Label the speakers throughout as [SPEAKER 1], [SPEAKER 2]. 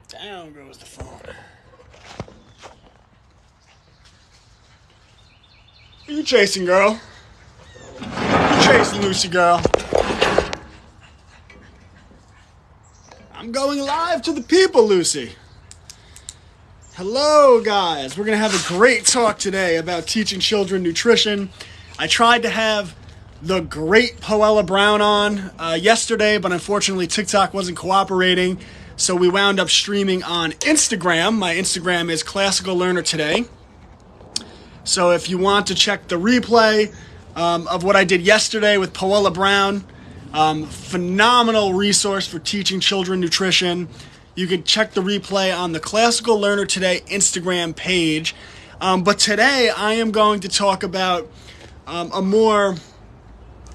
[SPEAKER 1] Down goes the phone. Who you chasing, girl? Who you chasing, Lucy girl? I'm going live to the people, Lucy. Hello, guys. We're going to have a great talk today about teaching children nutrition. I tried to have the great Poella Brown on yesterday, but unfortunately TikTok wasn't cooperating, so we wound up streaming on Instagram. My Instagram is Classical Learner Today. So if you want to check the replay of what I did yesterday with Poella Brown, phenomenal resource for teaching children nutrition. You can check the replay on the Classical Learner Today Instagram page. But today I am going to talk about a more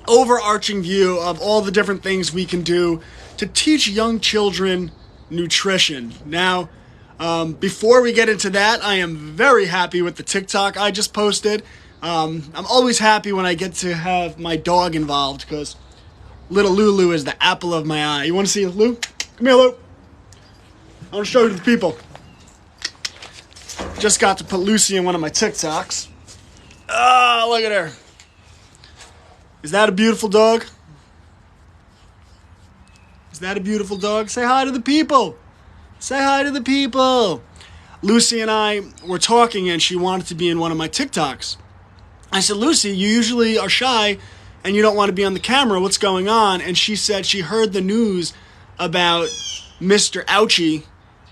[SPEAKER 1] overarching view of all the different things we can do to teach young children nutrition. Now, before we get into that, I am very happy with the TikTok I just posted. I'm always happy when I get to have my dog involved because little Lulu is the apple of my eye. You want to see Lou? Come here, Lou. I want to show you to the people. Just got to put Lucy in one of my TikToks. Oh, look at her. Is that a beautiful dog? Is that a beautiful dog? Say hi to the people. Say hi to the people. Lucy and I were talking and she wanted to be in one of my TikToks. I said, Lucy, you usually are shy and you don't want to be on the camera. What's going on? And she said she heard the news about Mr. Ouchie.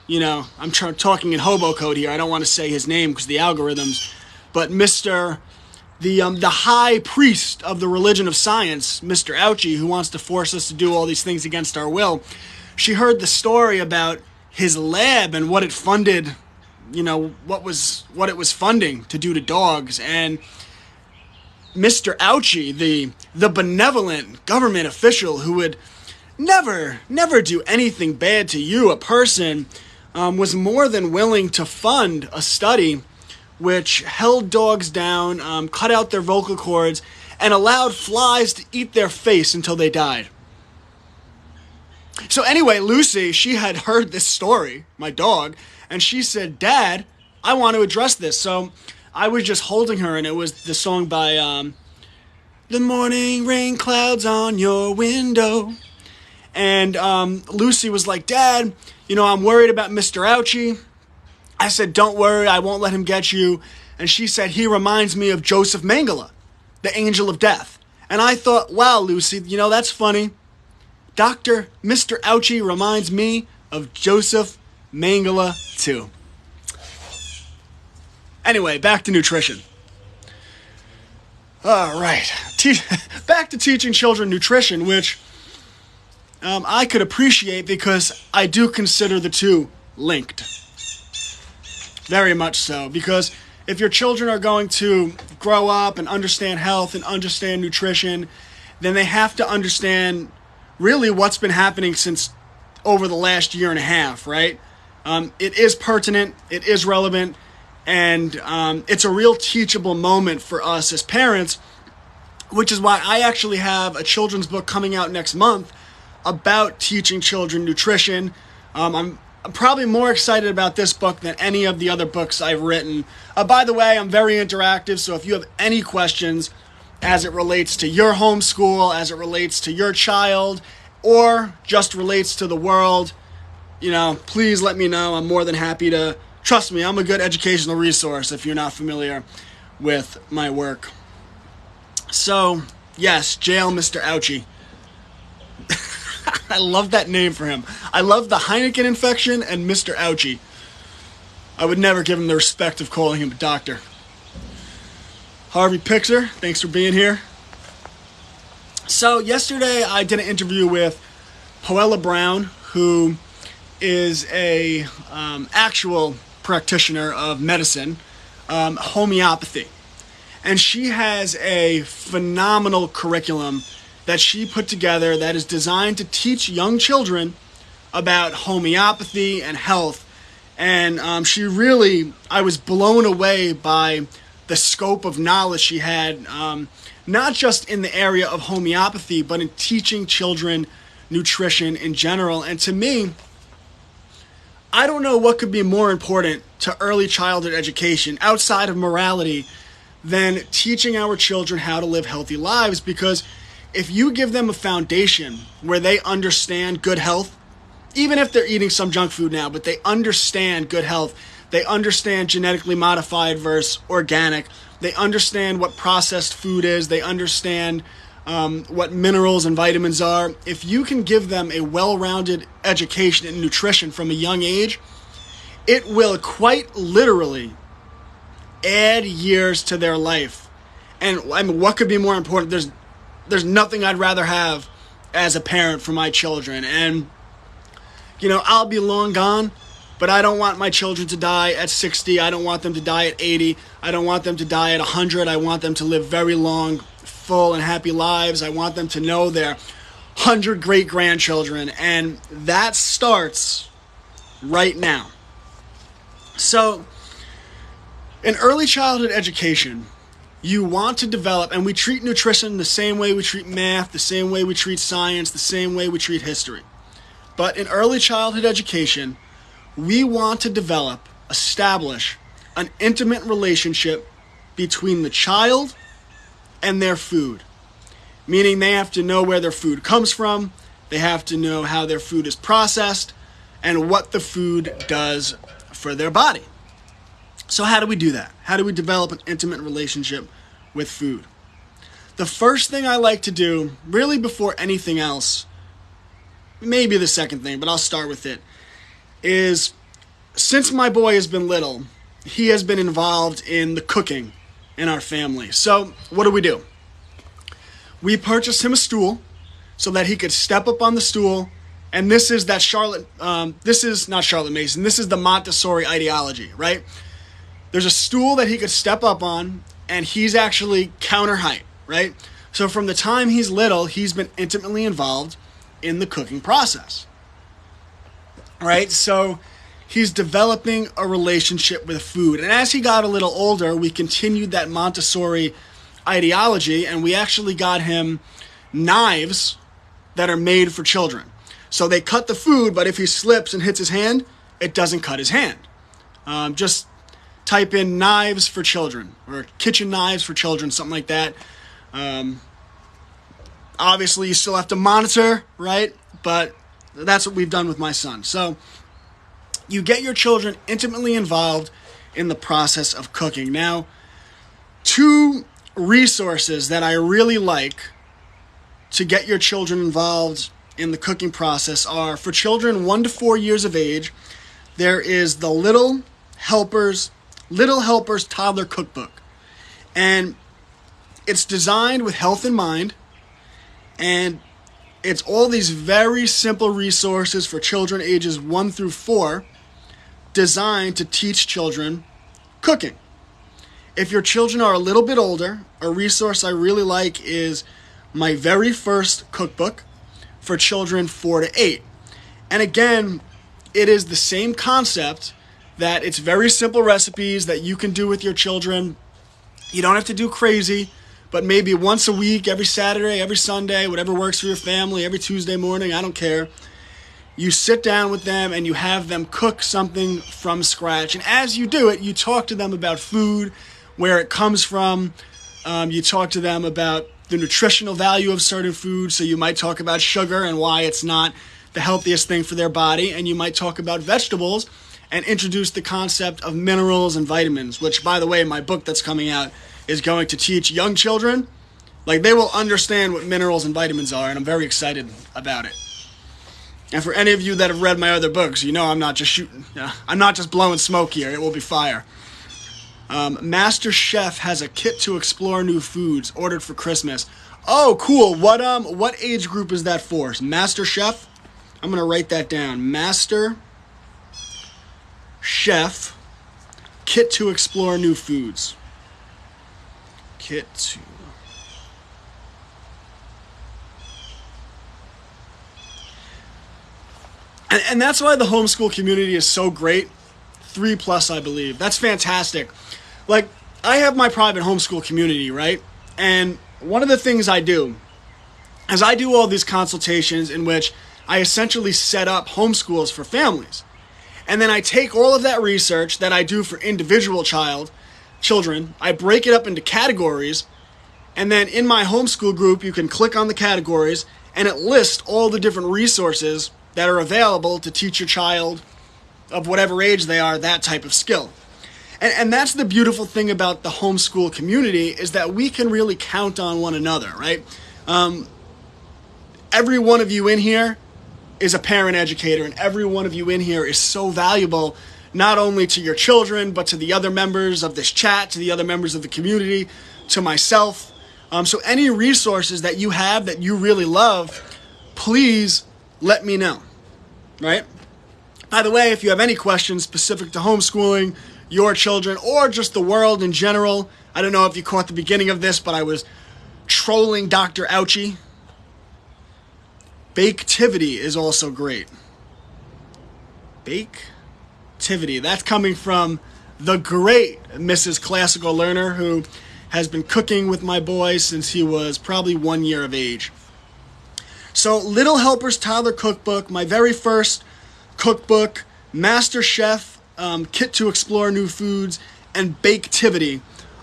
[SPEAKER 1] You know, I'm talking in hobo code here. I don't want to say his name because the algorithms. But the high priest of the religion of science, Mr. Ouchie, who wants to force us to do all these things against our will. She heard the story about his lab and what it funded, you know, what it was funding to do to dogs. And Mr. Ouchie, the benevolent government official who would never do anything bad to you, a person, was more than willing to fund a study which held dogs down, cut out their vocal cords, and allowed flies to eat their face until they died. So anyway, Lucy, she had heard this story, my dog, and she said, Dad, I want to address this. So I was just holding her, and it was the song by The Morning Rain Clouds on Your Window. And Lucy was like, Dad, you know, I'm worried about Mr. Ouchie. I said, don't worry, I won't let him get you. And she said, he reminds me of Joseph Mengele, the angel of death. And I thought, wow, Lucy, you know, that's funny. Mr. Ouchie reminds me of Joseph Mengele too. Anyway, back to nutrition. All right, back to teaching children nutrition, which I could appreciate because I do consider the two linked. Very much so, because if your children are going to grow up and understand health and understand nutrition, then they have to understand really what's been happening since over the last year and a half, right? It is pertinent, it is relevant, and it's a real teachable moment for us as parents, which is why I actually have a children's book coming out next month about teaching children nutrition. I'm probably more excited about this book than any of the other books I've written. By the way, I'm very interactive, so if you have any questions as it relates to your homeschool, as it relates to your child, or just relates to the world, you know, please let me know. I'm more than happy to. Trust me, I'm a good educational resource if you're not familiar with my work. So, yes, jail Mr. Ouchie. I love that name for him. I love the Heineken infection and Mr. Ouchie. I would never give him the respect of calling him a doctor. Harvey Pixar, thanks for being here. So yesterday I did an interview with Poella Brown, who is a actual practitioner of medicine, homeopathy. And she has a phenomenal curriculum that she put together that is designed to teach young children about homeopathy and health. And I was blown away by the scope of knowledge she had, not just in the area of homeopathy, but in teaching children nutrition in general. And to me, I don't know what could be more important to early childhood education outside of morality than teaching our children how to live healthy lives. Because if you give them a foundation where they understand good health, even if they're eating some junk food now, but they understand good health, they understand genetically modified versus organic, they understand what processed food is, they understand what minerals and vitamins are. If you can give them a well-rounded education in nutrition from a young age, it will quite literally add years to their life. And I mean, what could be more important? There's nothing I'd rather have as a parent for my children. And, you know, I'll be long gone, but I don't want my children to die at 60. I don't want them to die at 80. I don't want them to die at 100. I want them to live very long, full, and happy lives. I want them to know their 100 great-grandchildren. And that starts right now. So, in early childhood education, you want to develop, and we treat nutrition the same way we treat math, the same way we treat science, the same way we treat history. But in early childhood education, we want to develop, establish an intimate relationship between the child and their food. Meaning they have to know where their food comes from, they have to know how their food is processed, and what the food does for their body. So how do we do that? How do we develop an intimate relationship with food? The first thing I like to do, really before anything else, maybe the second thing, but I'll start with it, is since my boy has been little, he has been involved in the cooking in our family. So what do? We purchased him a stool so that he could step up on the stool. And this is that this is not Charlotte Mason, this is the Montessori ideology, right? There's a stool that he could step up on, and he's actually counter height, right? So from the time he's little, he's been intimately involved in the cooking process, right? So he's developing a relationship with food. And as he got a little older, we continued that Montessori ideology, and we actually got him knives that are made for children. So they cut the food, but if he slips and hits his hand, it doesn't cut his hand. Just type in knives for children or kitchen knives for children, something like that. Obviously, you still have to monitor, right? But that's what we've done with my son. So you get your children intimately involved in the process of cooking. Now, two resources that I really like to get your children involved in the cooking process are, for children 1 to 4 years of age, there is the Little Helpers Toddler Cookbook. And it's designed with health in mind, and it's all these very simple resources for children ages 1 through 4 designed to teach children cooking. If your children are a little bit older, a resource I really like is my very first cookbook for children 4 to 8. And again, it is the same concept, that it's very simple recipes that you can do with your children. You don't have to do crazy, but maybe once a week, every Saturday, every Sunday, whatever works for your family, every Tuesday morning, I don't care. You sit down with them and you have them cook something from scratch. And as you do it, you talk to them about food, where it comes from. You talk to them about the nutritional value of certain foods. So you might talk about sugar and why it's not the healthiest thing for their body. And you might talk about vegetables and introduce the concept of minerals and vitamins, which, by the way, my book that's coming out is going to teach young children. Like, they will understand what minerals and vitamins are, and I'm very excited about it. And for any of you that have read my other books, you know I'm not just blowing smoke here. It will be fire. Master Chef has a kit to explore new foods ordered for Christmas. Oh, cool. What age group is that for? Master Chef? I'm going to write that down. Master Chef kit to explore new foods. Kit to... And that's why the homeschool community is so great. 3+, I believe. That's fantastic. Like, I have my private homeschool community, right? And one of the things I do is I do all these consultations in which I essentially set up homeschools for families. And then I take all of that research that I do for individual children, I break it up into categories, and then in my homeschool group, you can click on the categories, and it lists all the different resources that are available to teach your child of whatever age they are that type of skill. And that's the beautiful thing about the homeschool community, is that we can really count on one another, right? Every one of you in here is a parent educator, and every one of you in here is so valuable, not only to your children, but to the other members of this chat, to the other members of the community, to myself. So any resources that you have that you really love, please let me know, right? By the way, if you have any questions specific to homeschooling, your children, or just the world in general, I don't know if you caught the beginning of this, but I was trolling Dr. Ouchie. Baketivity is also great. Baketivity. That's coming from the great Mrs. Classical Learner, who has been cooking with my boy since he was probably 1 year of age. So, Little Helper's Toddler Cookbook, my very first cookbook, Master Chef, Kit to Explore New Foods, and Baketivity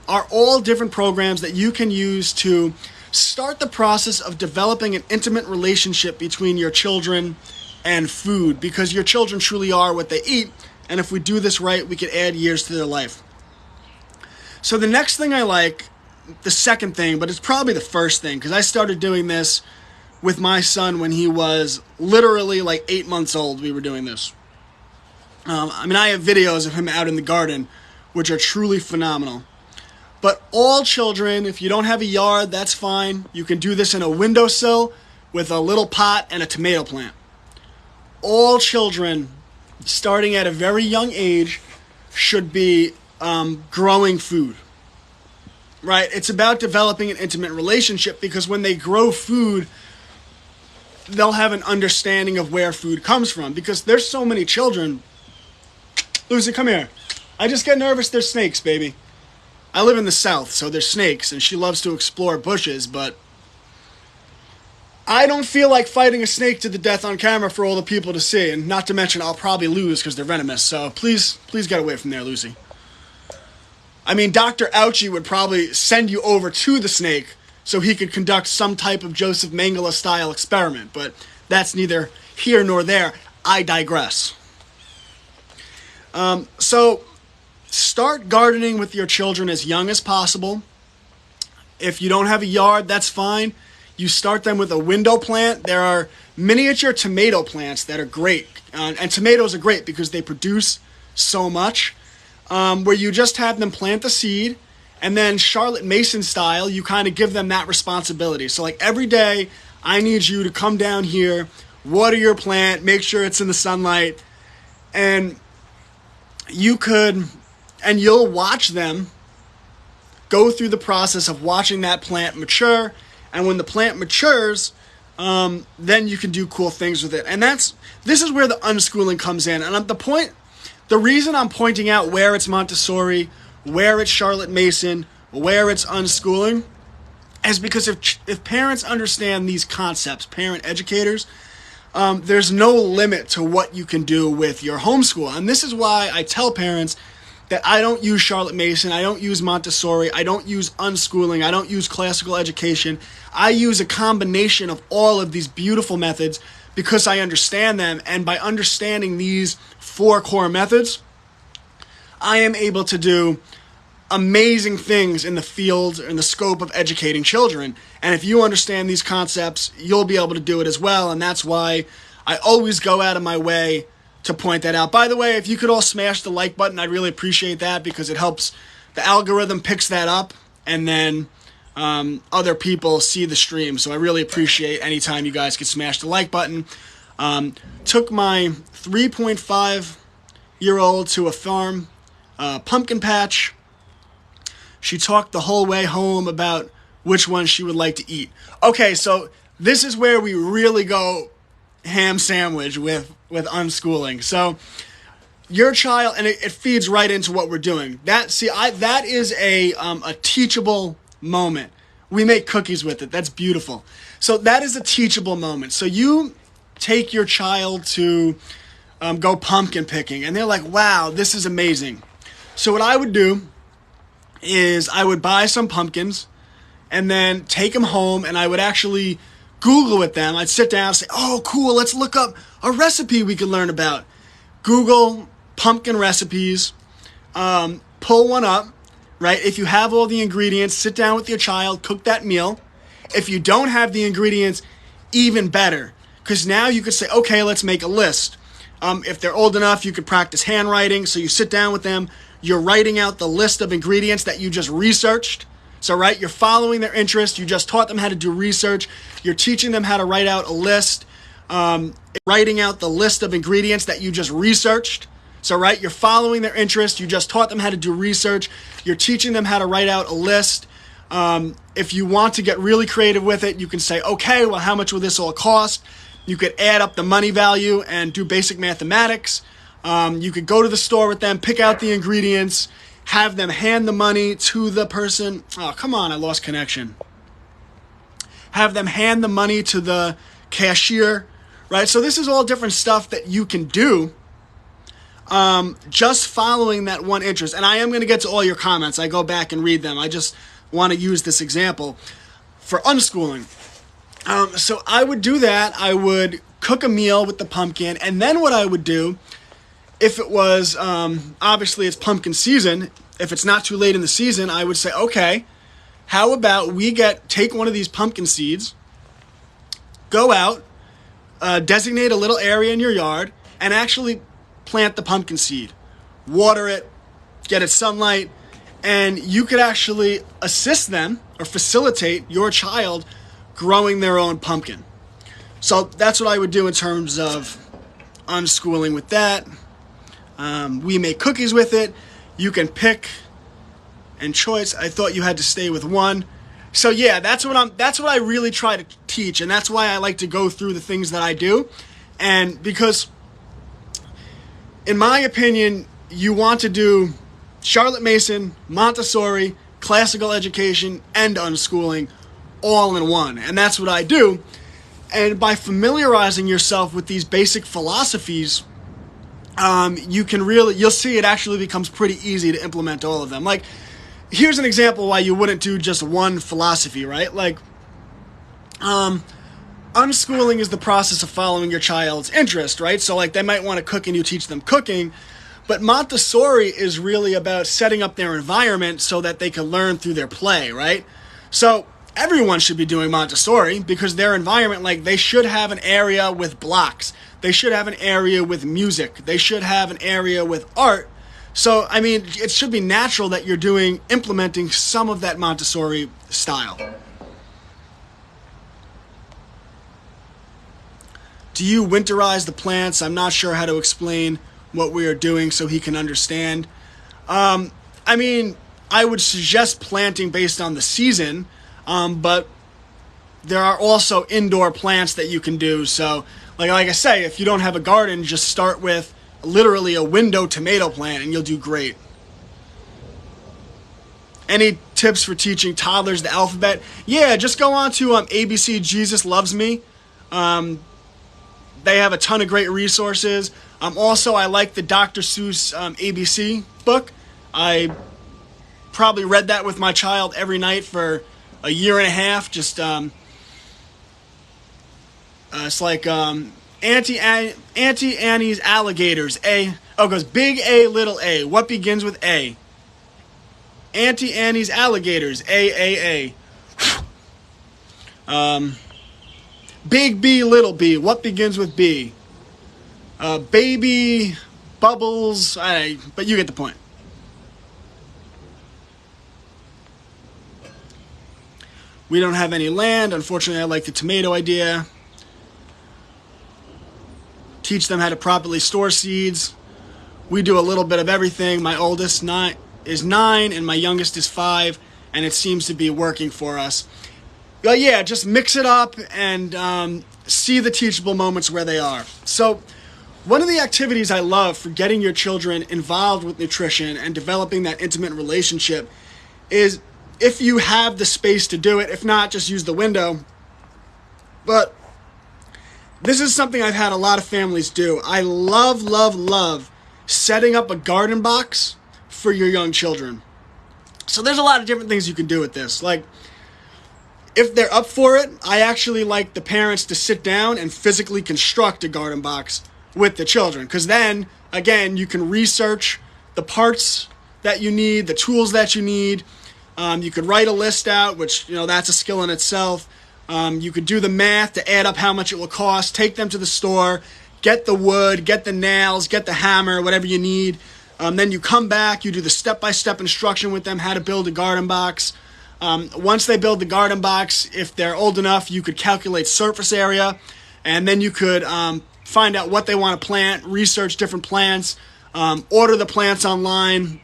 [SPEAKER 1] are all different programs that you can use to start the process of developing an intimate relationship between your children and food, because your children truly are what they eat, and if we do this right, we could add years to their life. So the next thing I like, the second thing, but it's probably the first thing, because I started doing this with my son when he was literally like 8 months old. We were doing this. I have videos of him out in the garden, which are truly phenomenal. But all children, if you don't have a yard, that's fine. You can do this in a windowsill with a little pot and a tomato plant. All children, starting at a very young age, should be growing food, right? It's about developing an intimate relationship, because when they grow food, they'll have an understanding of where food comes from, because there's so many children. Lucy, come here. I just get nervous. There's snakes, baby. I live in the South, so there's snakes, and she loves to explore bushes, but I don't feel like fighting a snake to the death on camera for all the people to see, and not to mention I'll probably lose because they're venomous, so please get away from there, Lucy. Dr. Ouchie would probably send you over to the snake so he could conduct some type of Joseph Mengele-style experiment, but that's neither here nor there. I digress. So start gardening with your children as young as possible. If you don't have a yard, that's fine. You start them with a window plant. There are miniature tomato plants that are great. And tomatoes are great because they produce so much. Where you just have them plant the seed, and then Charlotte Mason style, you kind of give them that responsibility. So like every day, I need you to come down here, water your plant, make sure it's in the sunlight, and you'll watch them go through the process of watching that plant mature. And when the plant matures, then you can do cool things with it. And this is where the unschooling comes in. And the reason I'm pointing out where it's Montessori, where it's Charlotte Mason, where it's unschooling, is because if parents understand these concepts, parent educators, there's no limit to what you can do with your homeschool. And this is why I tell parents that I don't use Charlotte Mason, I don't use Montessori, I don't use unschooling, I don't use classical education. I use a combination of all of these beautiful methods because I understand them, and by understanding these 4 core methods, I am able to do amazing things in the field, in the scope of educating children. And if you understand these concepts, you'll be able to do it as well, and that's why I always go out of my way to point that out. By the way, if you could all smash the like button, I'd really appreciate that, because it helps. The algorithm picks that up, and then other people see the stream. So I really appreciate any time you guys could smash the like button. Took my 3.5-year-old to a farm pumpkin patch. She talked the whole way home about which one she would like to eat. Okay, so this is where we really go ham sandwich with unschooling. So your child, and it feeds right into what we're doing. That is a teachable moment We make cookies with it. That's beautiful. So that is a teachable moment. So you take your child to go pumpkin picking, and they're like, wow, this is amazing. So what I would do is I would buy some pumpkins and then take them home, and I would actually Google with them. I'd sit down and say, oh, cool, let's look up a recipe we can learn about. Google pumpkin recipes, pull one up, right? If you have all the ingredients, sit down with your child, cook that meal. If you don't have the ingredients, even better, because now you could say, okay, let's make a list. If they're old enough, you could practice handwriting. So you sit down with them, you're writing out the list of ingredients that you just researched. So, right, you're following their interest. You just taught them how to do research. You're teaching them how to write out a list, writing out the list of ingredients that you just researched. So, right, you're following their interest. You just taught them how to do research. You're teaching them how to write out a list. If you want to get really creative with it, you can say, okay, well, how much will this all cost? You could add up the money value and do basic mathematics. You could go to the store with them, pick out the ingredients, have them hand the money to the person. Oh, come on, I lost connection. Have them hand the money to the cashier, right? So this is all different stuff that you can do just following that one interest. And I am going to get to all your comments. I go back and read them. I just want to use this example for unschooling. So I would do that. I would cook a meal with the pumpkin, and then what I would do, if it was, obviously it's pumpkin season, if it's not too late in the season, I would say, okay, how about we take one of these pumpkin seeds, go out, designate a little area in your yard, and actually plant the pumpkin seed, water it, get it sunlight, and you could actually assist them or facilitate your child growing their own pumpkin. So that's what I would do in terms of unschooling with that. We make cookies with it. You can pick and choice. I thought you had to stay with one. So yeah, that's what I really try to teach, and that's why I like to go through the things that I do. And because in my opinion, you want to do Charlotte Mason, Montessori, classical education, and unschooling all in one. And that's what I do. And by familiarizing yourself with these basic philosophies, you'll see it actually becomes pretty easy to implement all of them. Like, here's an example why you wouldn't do just one philosophy, right? Like, unschooling is the process of following your child's interest, right? So like they might want to cook and you teach them cooking, but Montessori is really about setting up their environment so that they can learn through their play, right? So everyone should be doing Montessori because their environment, like they should have an area with blocks. They should have an area with music. They should have an area with art. So, I mean, it should be natural that you're implementing some of that Montessori style. Do you winterize the plants? I'm not sure how to explain what we are doing so he can understand. I mean, I would suggest planting based on the season, but there are also indoor plants that you can do. So, like I say, if you don't have a garden, just start with literally a window tomato plant and you'll do great. Any tips for teaching toddlers the alphabet? Yeah, just go on to ABC Jesus Loves Me. They have a ton of great resources. Also, I like the Dr. Seuss ABC book. I probably read that with my child every night for a year and a half. Just it's like Auntie Annie's alligators. It goes big A, little A. What begins with A? Auntie Annie's alligators. A. Big B, little B. What begins with B? Baby bubbles. But you get the point. We don't have any land. Unfortunately, I like the tomato idea. Teach them how to properly store seeds. We do a little bit of everything. My oldest is 9 and my youngest is 5, and it seems to be working for us. But yeah, just mix it up and see the teachable moments where they are. So one of the activities I love for getting your children involved with nutrition and developing that intimate relationship is if you have the space to do it. If not, just use the window. But this is something I've had a lot of families do. I love, love, love setting up a garden box for your young children. So there's a lot of different things you can do with this. Like, if they're up for it, I actually like the parents to sit down and physically construct a garden box with the children. Because then, again, you can research the parts that you need, the tools that you need. You could write a list out, which, that's a skill in itself. You could do the math to add up how much it will cost, take them to the store, get the wood, get the nails, get the hammer, whatever you need. Then you come back, you do the step-by-step instruction with them, how to build a garden box. Once they build the garden box, if they're old enough, you could calculate surface area, and then you could find out what they want to plant, research different plants, order the plants online.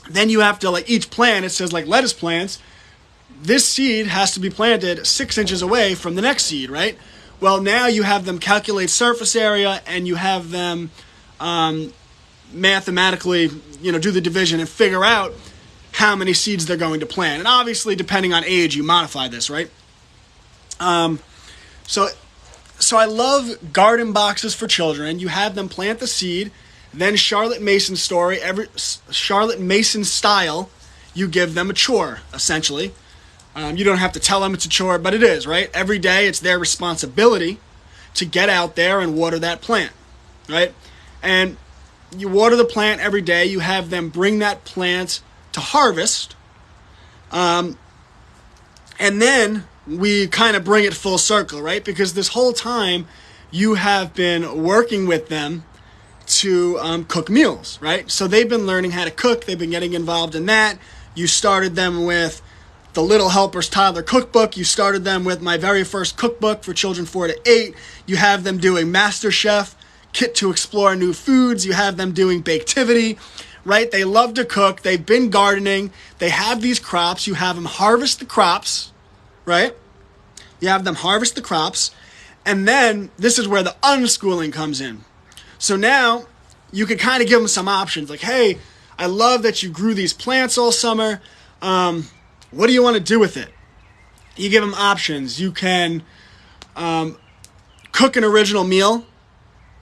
[SPEAKER 1] Then you have to, each plant, it says lettuce plants, this seed has to be planted 6 inches away from the next seed, right? Well, now you have them calculate surface area, and you have them mathematically, do the division and figure out how many seeds they're going to plant. And obviously, depending on age, you modify this, right? So I love garden boxes for children. You have them plant the seed, then Charlotte Mason style, you give them a chore, essentially. You don't have to tell them it's a chore, but it is, right? Every day, it's their responsibility to get out there and water that plant, right? And you water the plant every day. You have them bring that plant to harvest. And then we kind of bring it full circle, right? Because this whole time, you have been working with them to cook meals, right? So they've been learning how to cook. They've been getting involved in that. You started them with the Little Helpers Toddler Cookbook. You started them with my very first cookbook for children 4 to 8. You have them doing MasterChef, Kit to Explore New Foods. You have them doing Baketivity, right? They love to cook. They've been gardening. They have these crops. You have them harvest the crops, right? You have them harvest the crops. And then this is where the unschooling comes in. So now you can kind of give them some options. Like, hey, I love that you grew these plants all summer. What do you want to do with it? You give them options. You can cook an original meal,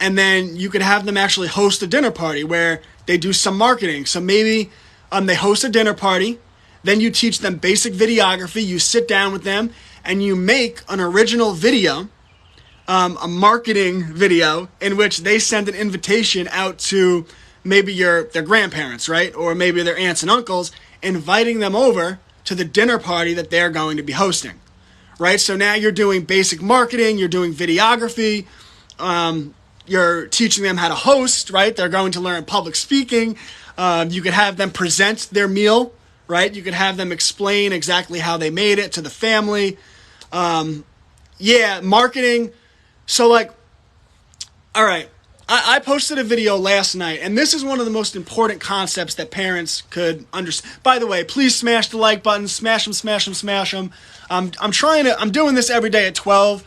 [SPEAKER 1] and then you could have them actually host a dinner party where they do some marketing. So maybe they host a dinner party, then you teach them basic videography. You sit down with them, and you make an original video, a marketing video, in which they send an invitation out to maybe their grandparents, right? Or maybe their aunts and uncles, inviting them over to the dinner party that they're going to be hosting, right? So now you're doing basic marketing, you're doing videography, you're teaching them how to host, right? They're going to learn public speaking. You could have them present their meal, right? You could have them explain exactly how they made it to the family. Marketing. So all right, I posted a video last night, and this is one of the most important concepts that parents could understand. By the way, please smash the like button, smash them. I'm doing this every day at 12,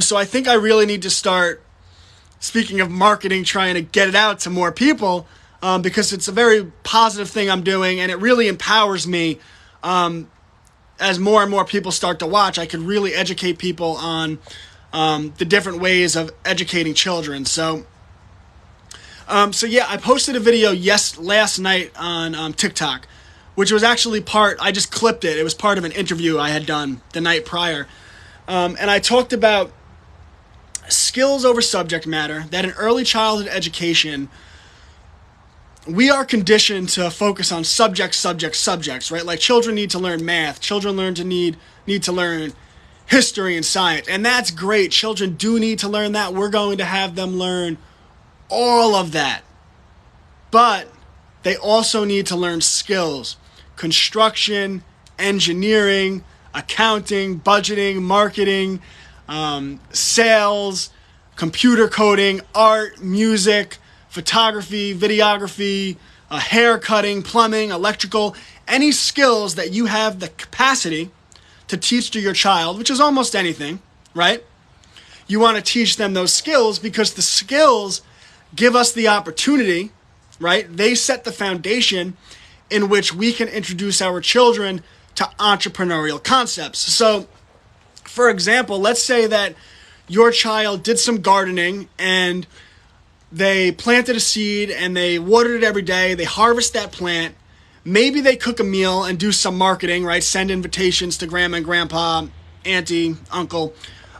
[SPEAKER 1] so I think I really need to start, speaking of marketing, trying to get it out to more people, because it's a very positive thing I'm doing, and it really empowers me. As more and more people start to watch, I could really educate people on the different ways of educating children. So I posted a video last night on TikTok, which was actually I just clipped it. It was part of an interview I had done the night prior. And I talked about skills over subject matter, that in early childhood education, we are conditioned to focus on subjects, right? Like children need to learn math. Children need to learn history and science. And that's great. Children do need to learn that. We're going to have them learn all of that. But they also need to learn skills: construction, engineering, accounting, budgeting, marketing, sales, computer coding, art, music, photography, videography, hair cutting, plumbing, electrical, any skills that you have the capacity to teach to your child, which is almost anything, right? You want to teach them those skills because the skills give us the opportunity, right? They set the foundation in which we can introduce our children to entrepreneurial concepts. So, for example, let's say that your child did some gardening and they planted a seed and they watered it every day. They harvest that plant. Maybe they cook a meal and do some marketing, right? Send invitations to grandma and grandpa, auntie, uncle.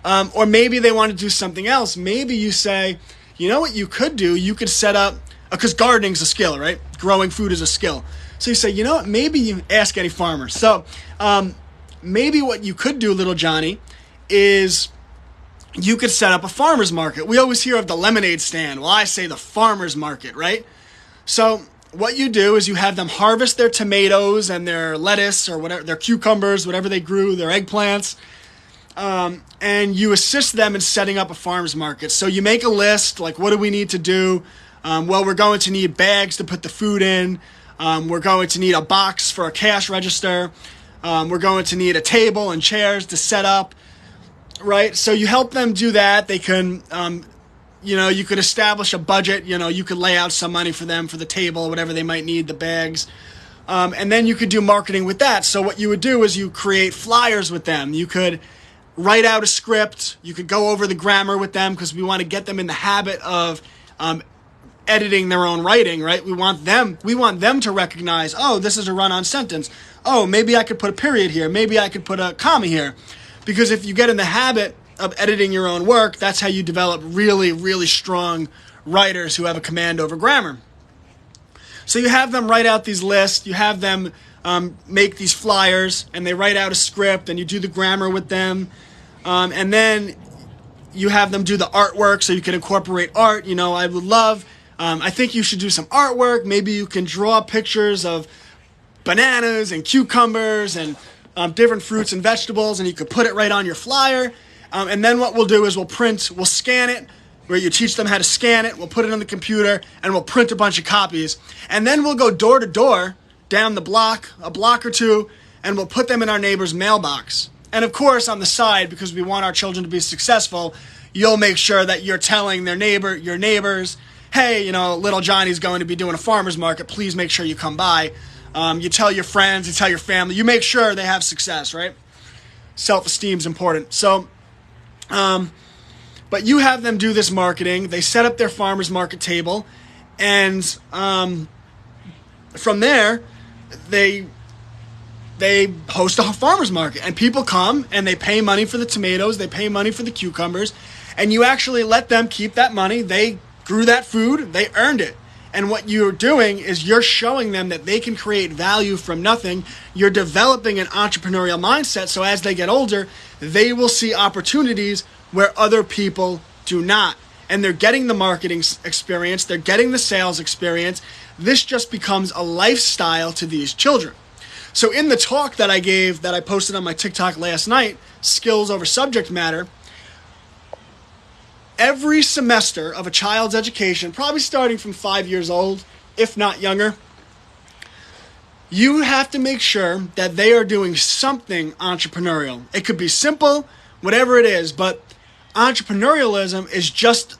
[SPEAKER 1] Or maybe they want to do something else. Maybe you say, you know what you could do? You could set up, because gardening's a skill, right? Growing food is a skill. So you say, you know what? Maybe you ask any farmer. So maybe what you could do, little Johnny, is you could set up a farmer's market. We always hear of the lemonade stand. Well, I say the farmer's market, right? So what you do is you have them harvest their tomatoes and their lettuce or whatever, their cucumbers, whatever they grew, their eggplants, and you assist them in setting up a farmer's market. So you make a list, like, what do we need to do? Well, we're going to need bags to put the food in. We're going to need a box for a cash register. We're going to need a table and chairs to set up, right? So you help them do that. They can, you could establish a budget. You could lay out some money for them for the table, whatever they might need, the bags. And then you could do marketing with that. So what you would do is you create flyers with them. You could write out a script. You could go over the grammar with them because we want to get them in the habit of editing their own writing, right? We want them to recognize, oh, this is a run-on sentence. Oh, maybe I could put a period here. Maybe I could put a comma here. Because if you get in the habit of editing your own work, that's how you develop really, really strong writers who have a command over grammar. So you have them write out these lists. You have them make these flyers, and they write out a script, and you do the grammar with them. And then you have them do the artwork so you can incorporate art. I would love... I think you should do some artwork. Maybe you can draw pictures of bananas and cucumbers and different fruits and vegetables, and you could put it right on your flyer. And then what we'll do is we'll scan it, where you teach them how to scan it. We'll put it on the computer, and we'll print a bunch of copies. And then we'll go door to door down the block, a block or two, and we'll put them in our neighbor's mailbox. And of course, on the side, because we want our children to be successful, you'll make sure that you're telling your neighbors, hey, little Johnny's going to be doing a farmer's market. Please make sure you come by. You tell your friends, you tell your family. You make sure they have success, right? Self-esteem is important. So, but you have them do this marketing. They set up their farmer's market table. And from there, they host a farmer's market. And people come, and they pay money for the tomatoes. They pay money for the cucumbers. And you actually let them keep that money. They grew that food, they earned it. And what you're doing is you're showing them that they can create value from nothing. You're developing an entrepreneurial mindset, so as they get older, they will see opportunities where other people do not. And they're getting the marketing experience, they're getting the sales experience. This just becomes a lifestyle to these children. So in the talk that I gave, that I posted on my TikTok last night, Skills Over Subject Matter, every semester of a child's education, probably starting from 5 years old, if not younger, you have to make sure that they are doing something entrepreneurial. It could be simple, whatever it is, but entrepreneurialism is just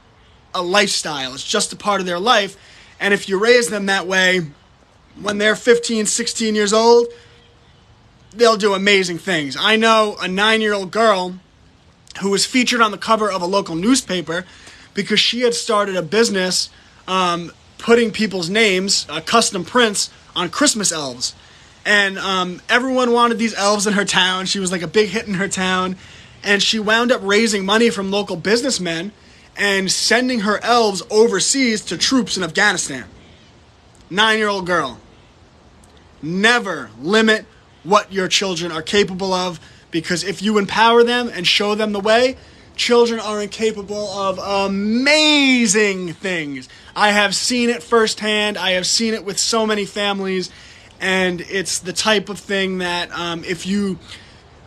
[SPEAKER 1] a lifestyle. It's just a part of their life. And if you raise them that way, when they're 15, 16 years old, they'll do amazing things. I know a 9-year-old girl who was featured on the cover of a local newspaper because she had started a business putting people's names, custom prints, on Christmas elves. And everyone wanted these elves in her town. She was like a big hit in her town. And she wound up raising money from local businessmen and sending her elves overseas to troops in Afghanistan. 9-year-old girl. Never limit what your children are capable of, because if you empower them and show them the way, children are incapable of amazing things. I have seen it firsthand. I have seen it with so many families, and it's the type of thing that if you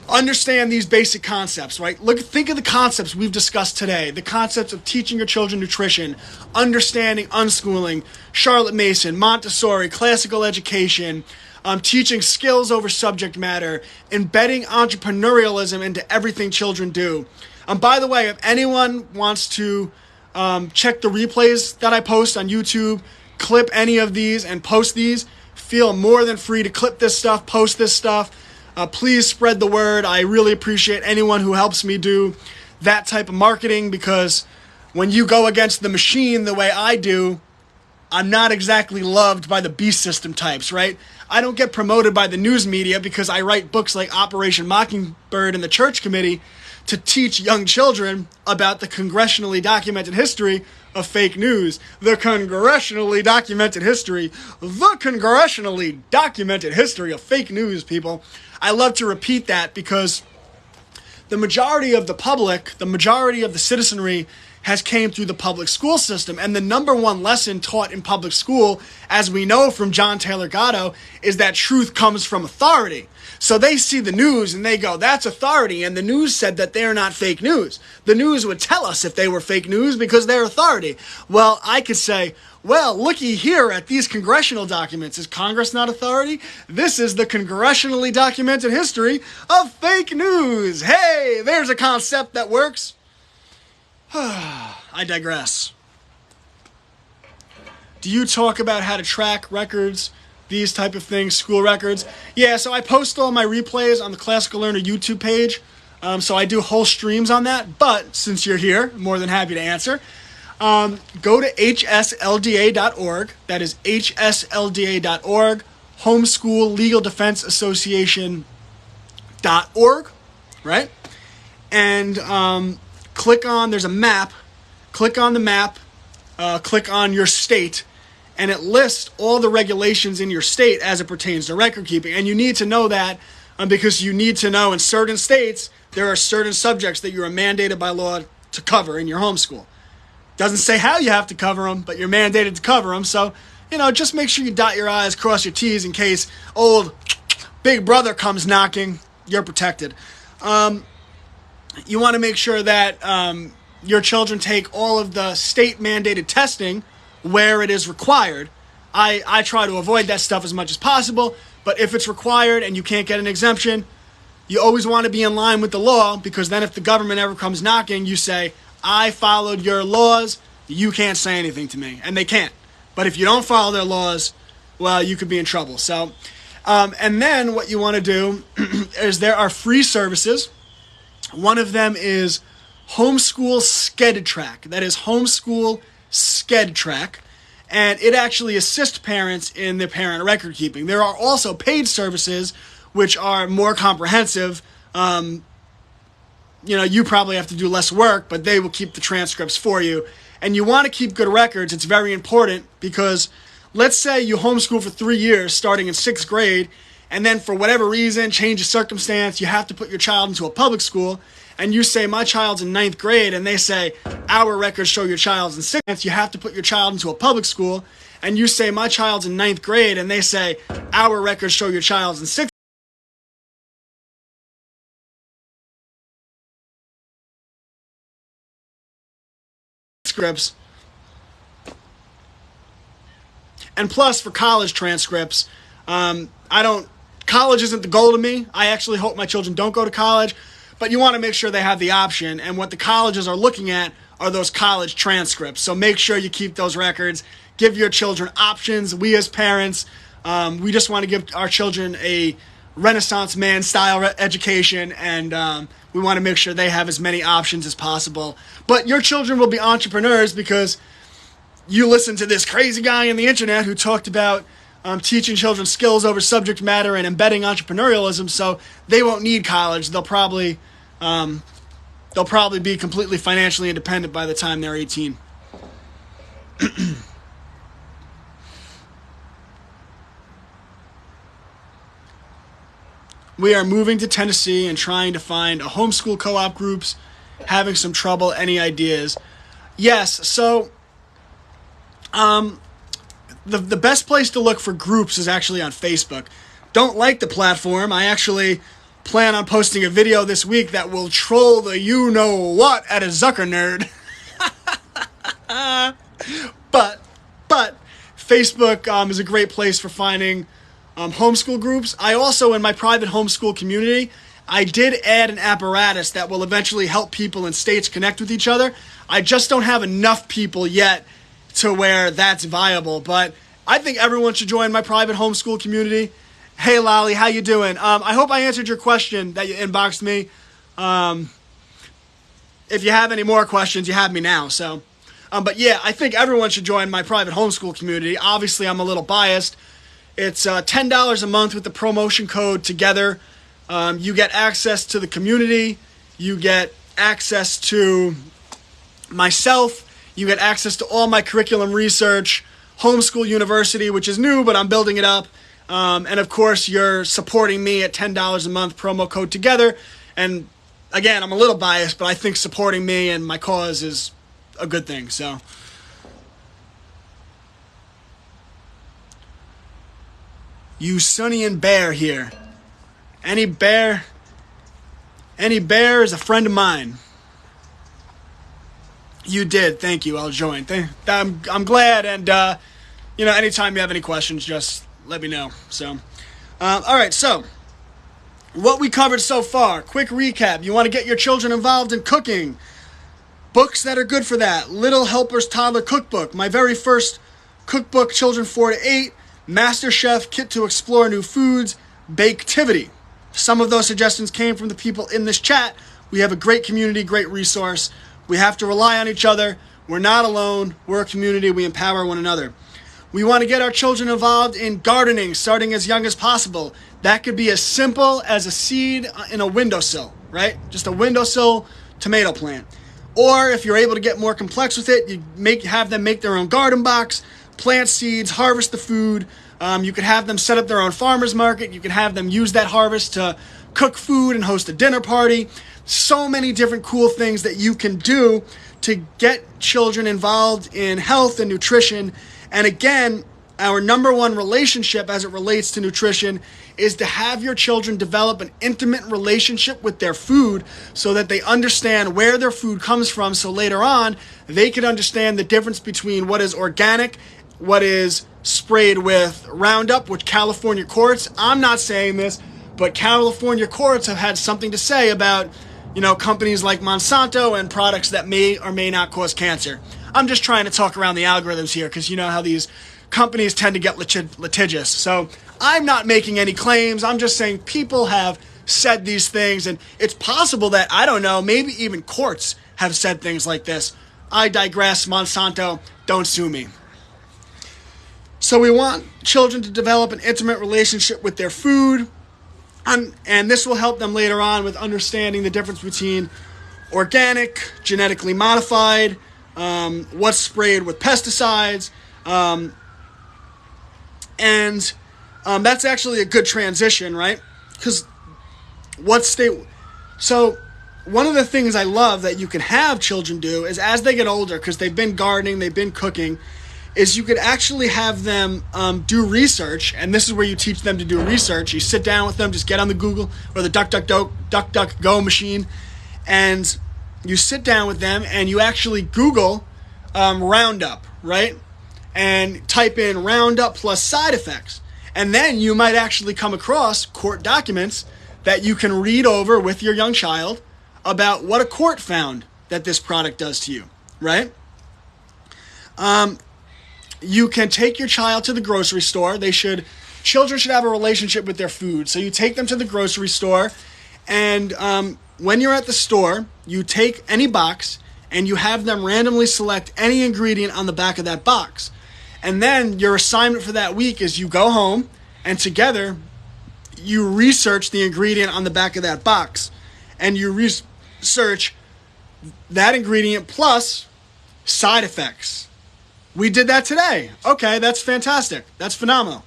[SPEAKER 1] understand these basic concepts, right? Think of the concepts we've discussed today. The concepts of teaching your children nutrition, understanding unschooling, Charlotte Mason, Montessori, classical education, teaching skills over subject matter, embedding entrepreneurialism into everything children do. By the way, if anyone wants to check the replays that I post on YouTube, clip any of these and post these, feel more than free to clip this stuff, post this stuff. Please spread the word. I really appreciate anyone who helps me do that type of marketing, because when you go against the machine the way I do, I'm not exactly loved by the beast system types, right? I don't get promoted by the news media because I write books like Operation Mockingbird and the Church Committee to teach young children about the congressionally documented history of fake news. The congressionally documented history of fake news, people. I love to repeat that because the majority of the public, the majority of the citizenry has came through the public school system. And the number one lesson taught in public school, as we know from John Taylor Gatto, is that truth comes from authority. So they see the news and they go, that's authority, and the news said that they're not fake news. The news would tell us if they were fake news because they're authority. Well, I could say, well, looky here at these congressional documents. Is Congress not authority? This is the congressionally documented history of fake news. Hey, there's a concept that works. I digress. Do you talk about how to track records, these type of things, school records? Yeah, so I post all my replays on the Classical Learner YouTube page. So I do whole streams on that. But since you're here, I'm more than happy to answer. Go to hslda.org. That is hslda.org. Homeschool Legal Defense Association.org. Right? And click on, there's a map. Click on the map. Click on your state. And it lists all the regulations in your state as it pertains to record keeping. And you need to know that because you need to know in certain states, there are certain subjects that you are mandated by law to cover in your homeschool. Doesn't say how you have to cover them, but you're mandated to cover them. So, just make sure you dot your I's, cross your T's in case old big brother comes knocking. You're protected. You want to make sure that your children take all of the state-mandated testing where it is required. I try to avoid that stuff as much as possible, but if it's required and you can't get an exemption, you always want to be in line with the law, because then if the government ever comes knocking, you say, I followed your laws, you can't say anything to me. And they can't. But if you don't follow their laws, well, you could be in trouble. So, and then what you want to do is there are free services. One of them is Homeschool Sked Track. That is Homeschool Sked Track. And it actually assists parents in their parent record keeping. There are also paid services which are more comprehensive. You probably have to do less work, but they will keep the transcripts for you. And you want to keep good records. It's very important because let's say you homeschool for 3 years starting in 6th grade, and then for whatever reason, change of circumstance, you have to put your child into a public school, and you say, my child's in 9th grade, and they say, our records show your child's in 6th. You have to put your child into a public school, and you say, my child's in 9th grade, and they say, our records show your child's in 6th. Transcripts. And plus, for college transcripts, college isn't the goal to me. I actually hope my children don't go to college, but you want to make sure they have the option, and what the colleges are looking at are those college transcripts. So make sure you keep those records. Give your children options. We as parents, we just want to give our children a Renaissance man style education, and we want to make sure they have as many options as possible. But your children will be entrepreneurs because you listen to this crazy guy on the internet who talked about teaching children skills over subject matter and embedding entrepreneurialism, so they won't need college. They'll probably be completely financially independent by the time they're 18. We are moving to Tennessee and trying to find a homeschool co-op groups, having some trouble. Any ideas? Yes, so the best place to look for groups is actually on Facebook. Don't like the platform. I actually plan on posting a video this week that will troll the you-know-what at a Zucker nerd. But Facebook is a great place for finding homeschool groups. I also, in my private homeschool community, I did add an apparatus that will eventually help people in states connect with each other. I just don't have enough people yet to where that's viable, but I think everyone should join my private homeschool community. Hey, Lolly, how you doing? I hope I answered your question that you inboxed me. If you have any more questions, you have me now. So, but yeah, I think everyone should join my private homeschool community. Obviously, I'm a little biased. It's $10 a month with the promotion code together. You get access to the community. You get access to myself. You get access to all my curriculum research, Homeschool University, which is new, but I'm building it up. And of course, you're supporting me at $10 a month, promo code together. And again, I'm a little biased, but I think supporting me and my cause is a good thing. So, you Sonny and Bear here. Any bear is a friend of mine. You did. Thank you. I'll join. I'm glad. And, anytime you have any questions, just let me know. So, all right. So, what we covered so far. Quick recap. You want to get your children involved in cooking. Books that are good for that. Little Helper's Toddler Cookbook. My very first cookbook, Children 4 to 8. Master Chef Kit to Explore New Foods. Baketivity. Some of those suggestions came from the people in this chat. We have a great community, great resource. We have to rely on each other. We're not alone. We're a community. We empower one another. We want to get our children involved in gardening, starting as young as possible. That could be as simple as a seed in a windowsill, right? Just a windowsill tomato plant. Or if you're able to get more complex with it, you have them make their own garden box, plant seeds, harvest the food. You could have them set up their own farmer's market. You could have them use that harvest to cook food and host a dinner party. So many different cool things that you can do to get children involved in health and nutrition. And again, our number one relationship as it relates to nutrition is to have your children develop an intimate relationship with their food so that they understand where their food comes from. So later on, they can understand the difference between what is organic, what is sprayed with Roundup, which California courts, I'm not saying this, but California courts have had something to say about, companies like Monsanto and products that may or may not cause cancer. I'm just trying to talk around the algorithms here because you know how these companies tend to get litigious. So I'm not making any claims. I'm just saying people have said these things, and it's possible that, I don't know, maybe even courts have said things like this. I digress. Monsanto, don't sue me. So we want children to develop an intimate relationship with their food, and this will help them later on with understanding the difference between organic, genetically modified, what's sprayed with pesticides, and that's actually a good transition, right? Because so one of the things I love that you can have children do is as they get older, because they've been gardening, they've been cooking, is you could actually have them do research, and this is where you teach them to do research. You sit down with them, just get on the Google or the DuckDuckGo machine, and you sit down with them and you actually Google Roundup, right? And type in Roundup plus side effects. And then you might actually come across court documents that you can read over with your young child about what a court found that this product does to you, right? You can take your child to the grocery store. Children should have a relationship with their food. So you take them to the grocery store, and when you're at the store, you take any box and you have them randomly select any ingredient on the back of that box. And then your assignment for that week is you go home and together you research the ingredient on the back of that box. And you research that ingredient plus side effects. We did that today. Okay, that's fantastic. That's phenomenal.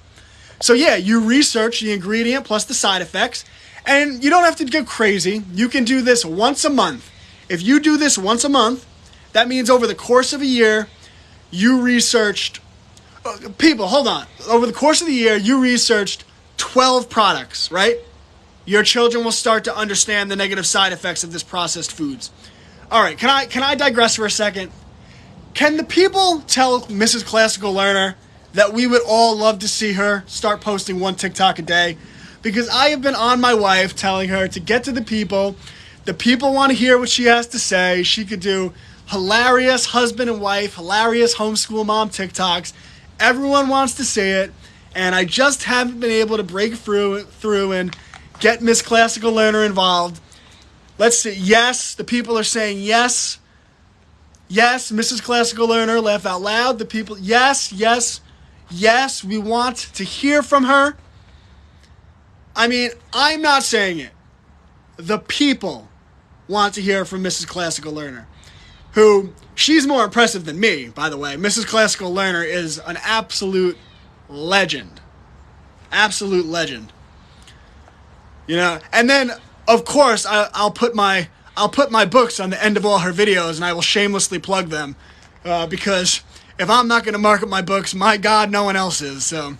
[SPEAKER 1] So yeah, you research the ingredient plus the side effects, and you don't have to go crazy. You can do this once a month. If you do this once a month, that means over the course of a year, you researched, hold on. Over the course of the year, you researched 12 products, right? Your children will start to understand the negative side effects of this processed foods. All right, can I digress for a second? Can the people tell Mrs. Classical Learner that we would all love to see her start posting one TikTok a day? Because I have been on my wife telling her to get to the people. The people want to hear what she has to say. She could do hilarious husband and wife, hilarious homeschool mom TikToks. Everyone wants to see it. and I just haven't been able to break through and get Miss Classical Learner involved. Let's see. Yes, the people are saying yes. Yes, Mrs. Classical Learner, laugh out loud. The people, yes, yes, yes, we want to hear from her. I mean, I'm not saying it. The people want to hear from Mrs. Classical Learner, who, she's more impressive than me, by the way. Mrs. Classical Learner is an absolute legend. Absolute legend. You know, and then, of course, I'll put my books on the end of all her videos, and I will shamelessly plug them, because if I'm not going to market my books, my God, no one else is. So,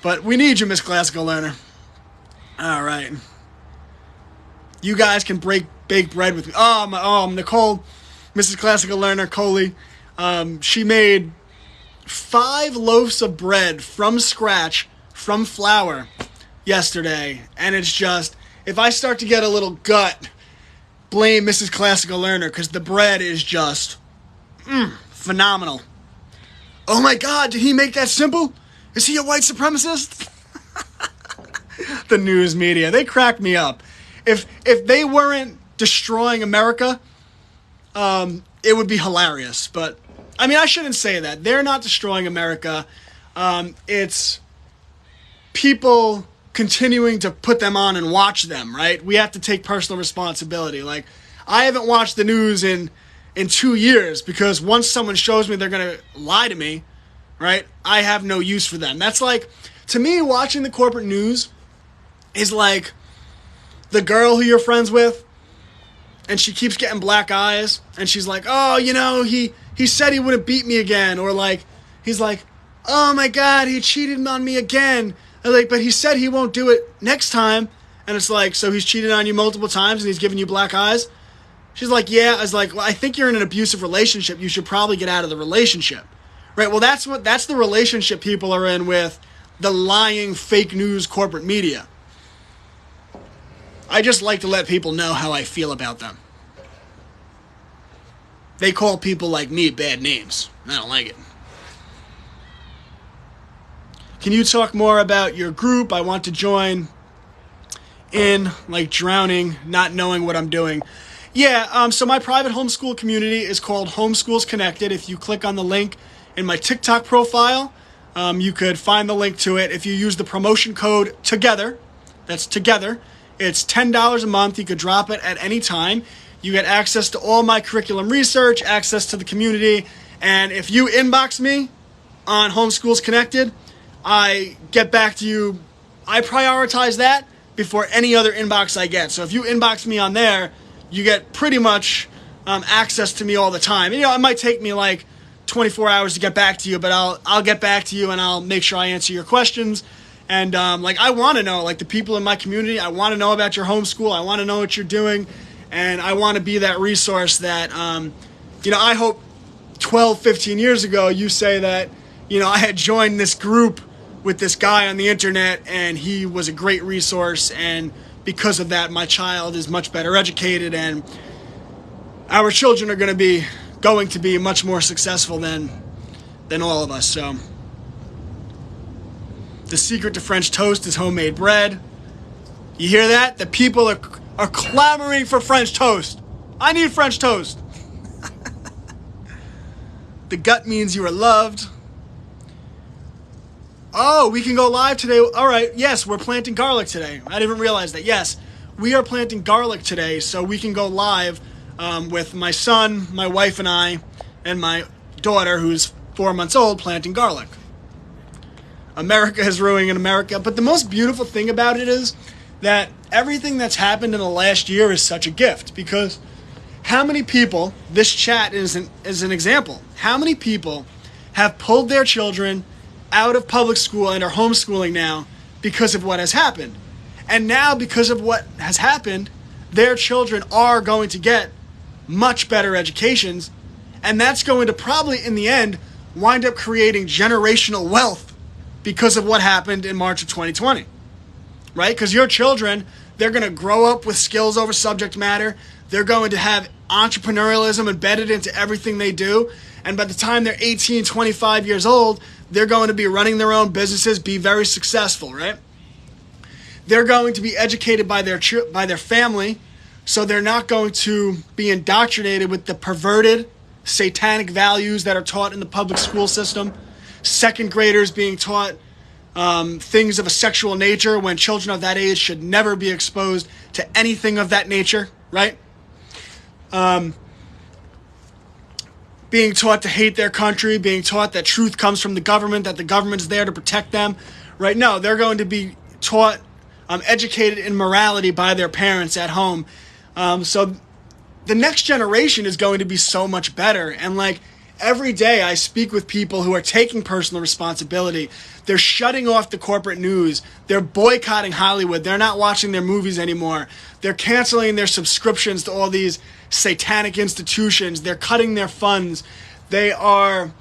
[SPEAKER 1] but we need you, Miss Classical Learner. All right. You guys can bake bread with me. Nicole, Mrs. Classical Learner, Coley, she made 5 loaves of bread from scratch, from flour, yesterday. And it's just, if I start to get a little gut, blame Mrs. Classical Learner, because the bread is just phenomenal. Oh my God, did he make that simple? Is he a white supremacist? The news media, they crack me up. If they weren't destroying America, it would be hilarious. But, I mean, I shouldn't say that. They're not destroying America. It's people continuing to put them on and watch them, right? We have to take personal responsibility. Like, I haven't watched the news in 2 years because once someone shows me they're going to lie to me, right, I have no use for them. That's like, to me, watching the corporate news is like the girl who you're friends with, and she keeps getting black eyes, and she's like, oh, you know, he said he wouldn't beat me again, or like, he's like, oh my God, he cheated on me again, like, but he said he won't do it next time, and it's like, so he's cheated on you multiple times, and he's giving you black eyes? She's like, yeah. I was like, well, I think you're in an abusive relationship, you should probably get out of the relationship, right? Well, that's the relationship people are in with the lying, fake news corporate media. I just like to let people know how I feel about them. They call people like me bad names. I don't like it. Can you talk more about your group? I want to join in, like drowning, not knowing what I'm doing. Yeah, so my private homeschool community is called Homeschools Connected. If you click on the link in my TikTok profile, you could find the link to it. If you use the promotion code TOGETHER, that's TOGETHER, it's $10 a month. You could drop it at any time. You get access to all my curriculum research, access to the community, and if you inbox me on Homeschools Connected, I get back to you. I prioritize that before any other inbox I get. So if you inbox me on there, you get pretty much access to me all the time. And, you know, it might take me like 24 hours to get back to you, but I'll get back to you and I'll make sure I answer your questions. And, like, I want to know, like, the people in my community, I want to know about your homeschool. I want to know what you're doing. And I want to be that resource that, you know, I hope 12, 15 years ago, you say that, you know, I had joined this group with this guy on the internet and he was a great resource. And because of that, my child is much better educated and our children are going to be much more successful than all of us. So the secret to French toast is homemade bread. You hear that? The people are clamoring for French toast. I need French toast. The gut means you are loved. Oh, we can go live today. All right. Yes, we're planting garlic today. I didn't even realize that. Yes, we are planting garlic today, so we can go live with my son, my wife, and I, and my daughter, who's 4 months old, planting garlic. America is ruining America. But the most beautiful thing about it is that everything that's happened in the last year is such a gift, because how many people, this chat is an example, how many people have pulled their children out of public school and are homeschooling now because of what has happened. And now, because of what has happened, their children are going to get much better educations, and that's going to probably, in the end, wind up creating generational wealth because of what happened in March of 2020, right? Because your children, they're going to grow up with skills over subject matter. They're going to have entrepreneurialism embedded into everything they do. And by the time they're 18, 25 years old, they're going to be running their own businesses, be very successful, right? They're going to be educated by their family, so they're not going to be indoctrinated with the perverted, satanic values that are taught in the public school system. Second graders being taught things of a sexual nature when children of that age should never be exposed to anything of that nature, right? Being taught to hate their country, being taught that truth comes from the government, that the government is there to protect them, right? No, they're going to be taught, educated in morality by their parents at home. So the next generation is going to be so much better. And like every day I speak with people who are taking personal responsibility. They're shutting off the corporate news. They're boycotting Hollywood. They're not watching their movies anymore. They're canceling their subscriptions to all these satanic institutions. They're cutting their funds. They are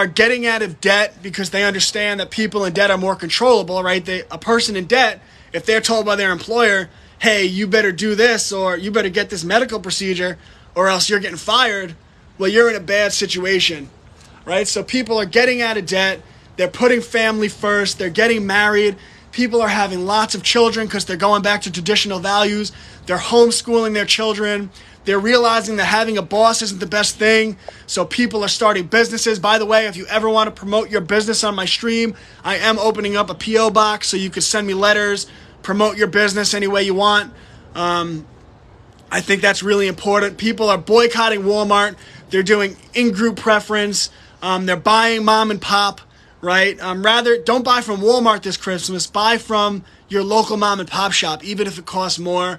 [SPEAKER 1] getting out of debt because they understand that people in debt are more controllable, right? A person in debt, if they're told by their employer, hey, you better do this or you better get this medical procedure or else you're getting fired, well, you're in a bad situation, right? So people are getting out of debt. They're putting family first. They're getting married. People are having lots of children because they're going back to traditional values. They're homeschooling their children. They're realizing that having a boss isn't the best thing. So people are starting businesses. By the way, if you ever want to promote your business on my stream, I am opening up a P.O. box so you can send me letters, promote your business any way you want. I think that's really important. People are boycotting Walmart. They're doing in-group preference. They're buying mom and pop, right? Rather, don't buy from Walmart this Christmas. Buy from your local mom and pop shop, even if it costs more.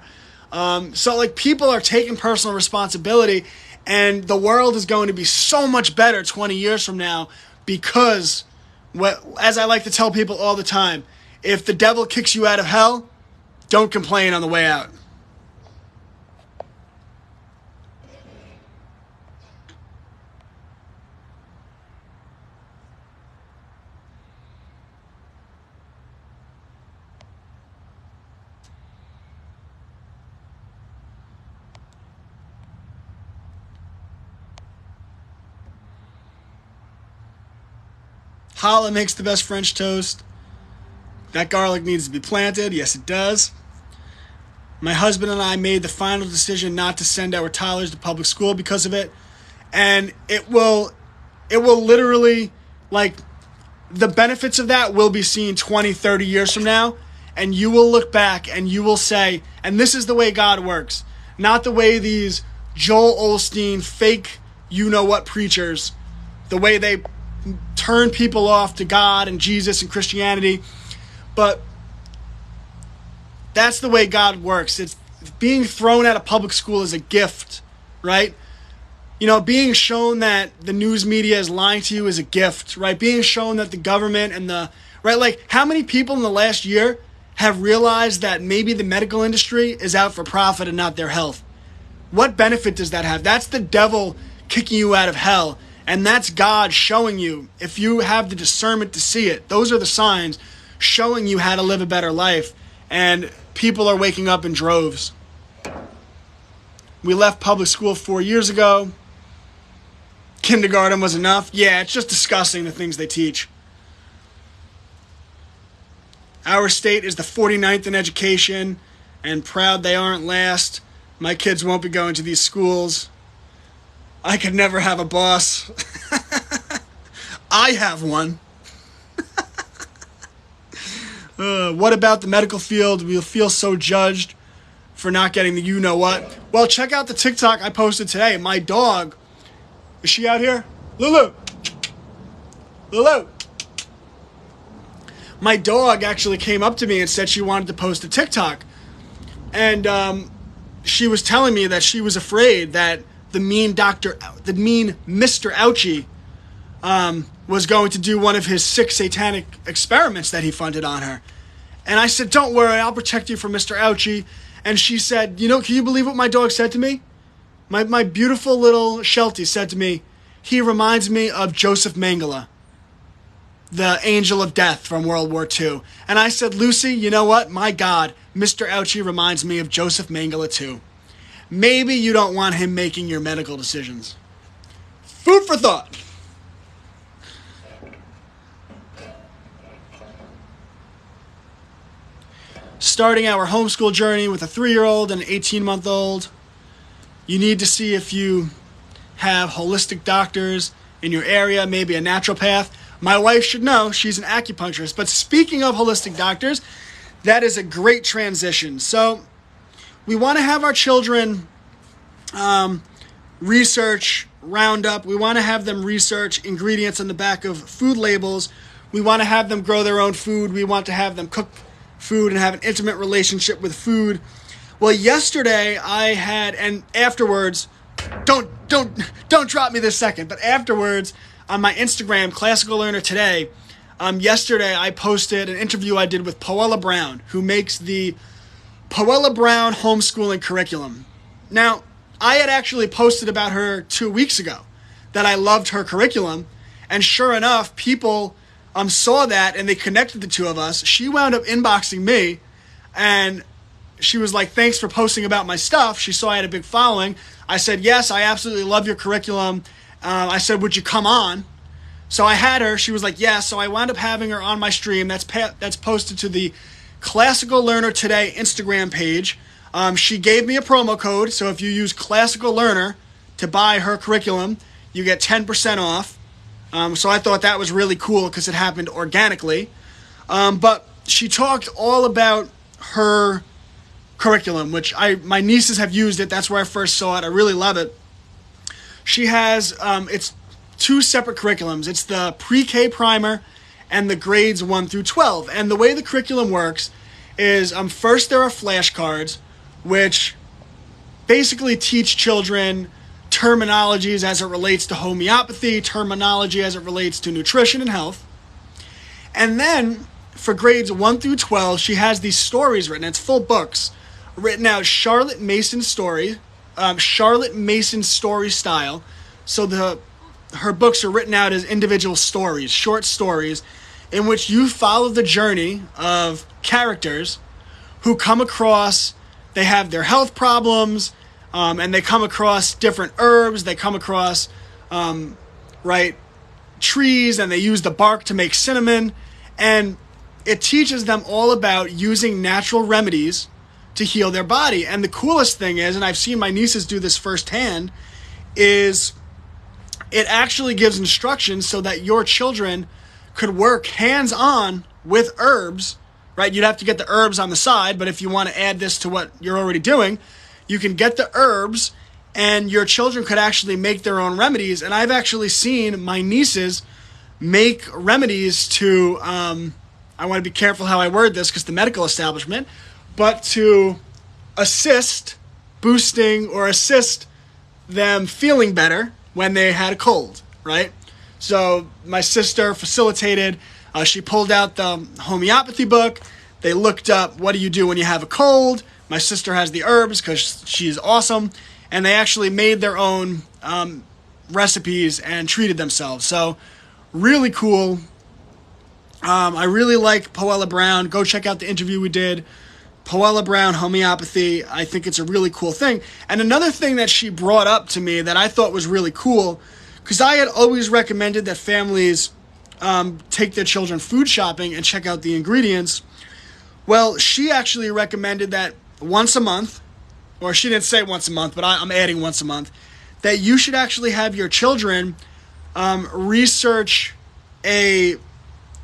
[SPEAKER 1] So like people are taking personal responsibility, and the world is going to be so much better 20 years from now because, as I like to tell people all the time, if the devil kicks you out of hell, don't complain on the way out. Challah makes the best French toast. That garlic needs to be planted. Yes, it does. My husband and I made the final decision not to send our toddlers to public school because of it. And it will literally, like, the benefits of that will be seen 20, 30 years from now. And you will look back and you will say, and this is the way God works. Not the way these Joel Osteen fake you-know-what preachers, the way they turn people off to God and Jesus and Christianity. But that's the way God works. It's being thrown out of public school is a gift, right? You know, being shown that the news media is lying to you is a gift, right? Being shown that the government and right, like how many people in the last year have realized that maybe the medical industry is out for profit and not their health? What benefit does that have? That's the devil kicking you out of hell. And that's God showing you, if you have the discernment to see it, those are the signs showing you how to live a better life. And people are waking up in droves. We left public school 4 years ago. Kindergarten was enough. Yeah, it's just disgusting the things they teach. Our state is the 49th in education, and proud they aren't last. My kids won't be going to these schools. I could never have a boss. I have one. What about the medical field? We'll feel so judged for not getting the you-know-what. Well, check out the TikTok I posted today. My dog, is she out here? Lulu! Lulu! My dog actually came up to me and said she wanted to post a TikTok. And she was telling me that she was afraid that the mean Mr. Ouchie was going to do one of his 6 satanic experiments that he funded on her. And I said, don't worry, I'll protect you from Mr. Ouchie. And she said, you know, can you believe what my dog said to me? My beautiful little Sheltie said to me, he reminds me of Joseph Mengele. the angel of death from World War II. And I said, Lucy, you know what? My God, Mr. Ouchie reminds me of Joseph Mengele too. Maybe you don't want him making your medical decisions. Food for thought. Starting our homeschool journey with a 3-year-old and an 18-month-old. You need to see if you have holistic doctors in your area, maybe a naturopath. My wife should know, she's an acupuncturist. But speaking of holistic doctors, that is a great transition. So we want to have our children research Roundup. We want to have them research ingredients on the back of food labels. We want to have them grow their own food. We want to have them cook food and have an intimate relationship with food. Well, yesterday I had, and afterwards, don't drop me this second, but afterwards on my Instagram, Classical Learner Today, yesterday I posted an interview I did with Poella Brown, who makes the Poella Brown homeschooling curriculum. Now, I had actually posted about her 2 weeks ago, that I loved her curriculum, and sure enough, people saw that and they connected the two of us. She wound up inboxing me, and she was like, thanks for posting about my stuff. She saw I had a big following. I said, yes, I absolutely love your curriculum. I said, would you come on? So I had her. She was like, yes. So I wound up having her on my stream. That's posted to the Classical Learner Today Instagram page. She gave me a promo code. So if you use Classical Learner to buy her curriculum, you get 10% off. So I thought that was really cool because it happened organically. But she talked all about her curriculum, which my nieces have used it. That's where I first saw it. I really love it. She has, it's 2 separate curriculums. It's the pre-K primer and the grades 1 through 12. And the way the curriculum works is first there are flashcards, which basically teach children terminologies as it relates to homeopathy, terminology as it relates to nutrition and health. And then for grades 1 through 12, she has these stories written. It's full books written out Charlotte Mason story style. So her books are written out as individual stories, short stories, in which you follow the journey of characters who come across, they have their health problems, and they come across different herbs, they come across trees, and they use the bark to make cinnamon, and it teaches them all about using natural remedies to heal their body. And the coolest thing is, and I've seen my nieces do this firsthand, is it actually gives instructions so that your children could work hands-on with herbs, right? You'd have to get the herbs on the side, but if you want to add this to what you're already doing, you can get the herbs and your children could actually make their own remedies. And I've actually seen my nieces make remedies to, I want to be careful how I word this because the medical establishment, but to assist boosting or assist them feeling better when they had a cold, right? So my sister facilitated, she pulled out the homeopathy book. They looked up, what do you do when you have a cold? My sister has the herbs because she's awesome. And they actually made their own recipes and treated themselves. So really cool. I really like Poella Brown. Go check out the interview we did. Poella Brown homeopathy. I think it's a really cool thing. And another thing that she brought up to me that I thought was really cool, because I had always recommended that families take their children food shopping and check out the ingredients. Well, she actually recommended that once a month, or she didn't say once a month, but I'm adding once a month, that you should actually have your children research a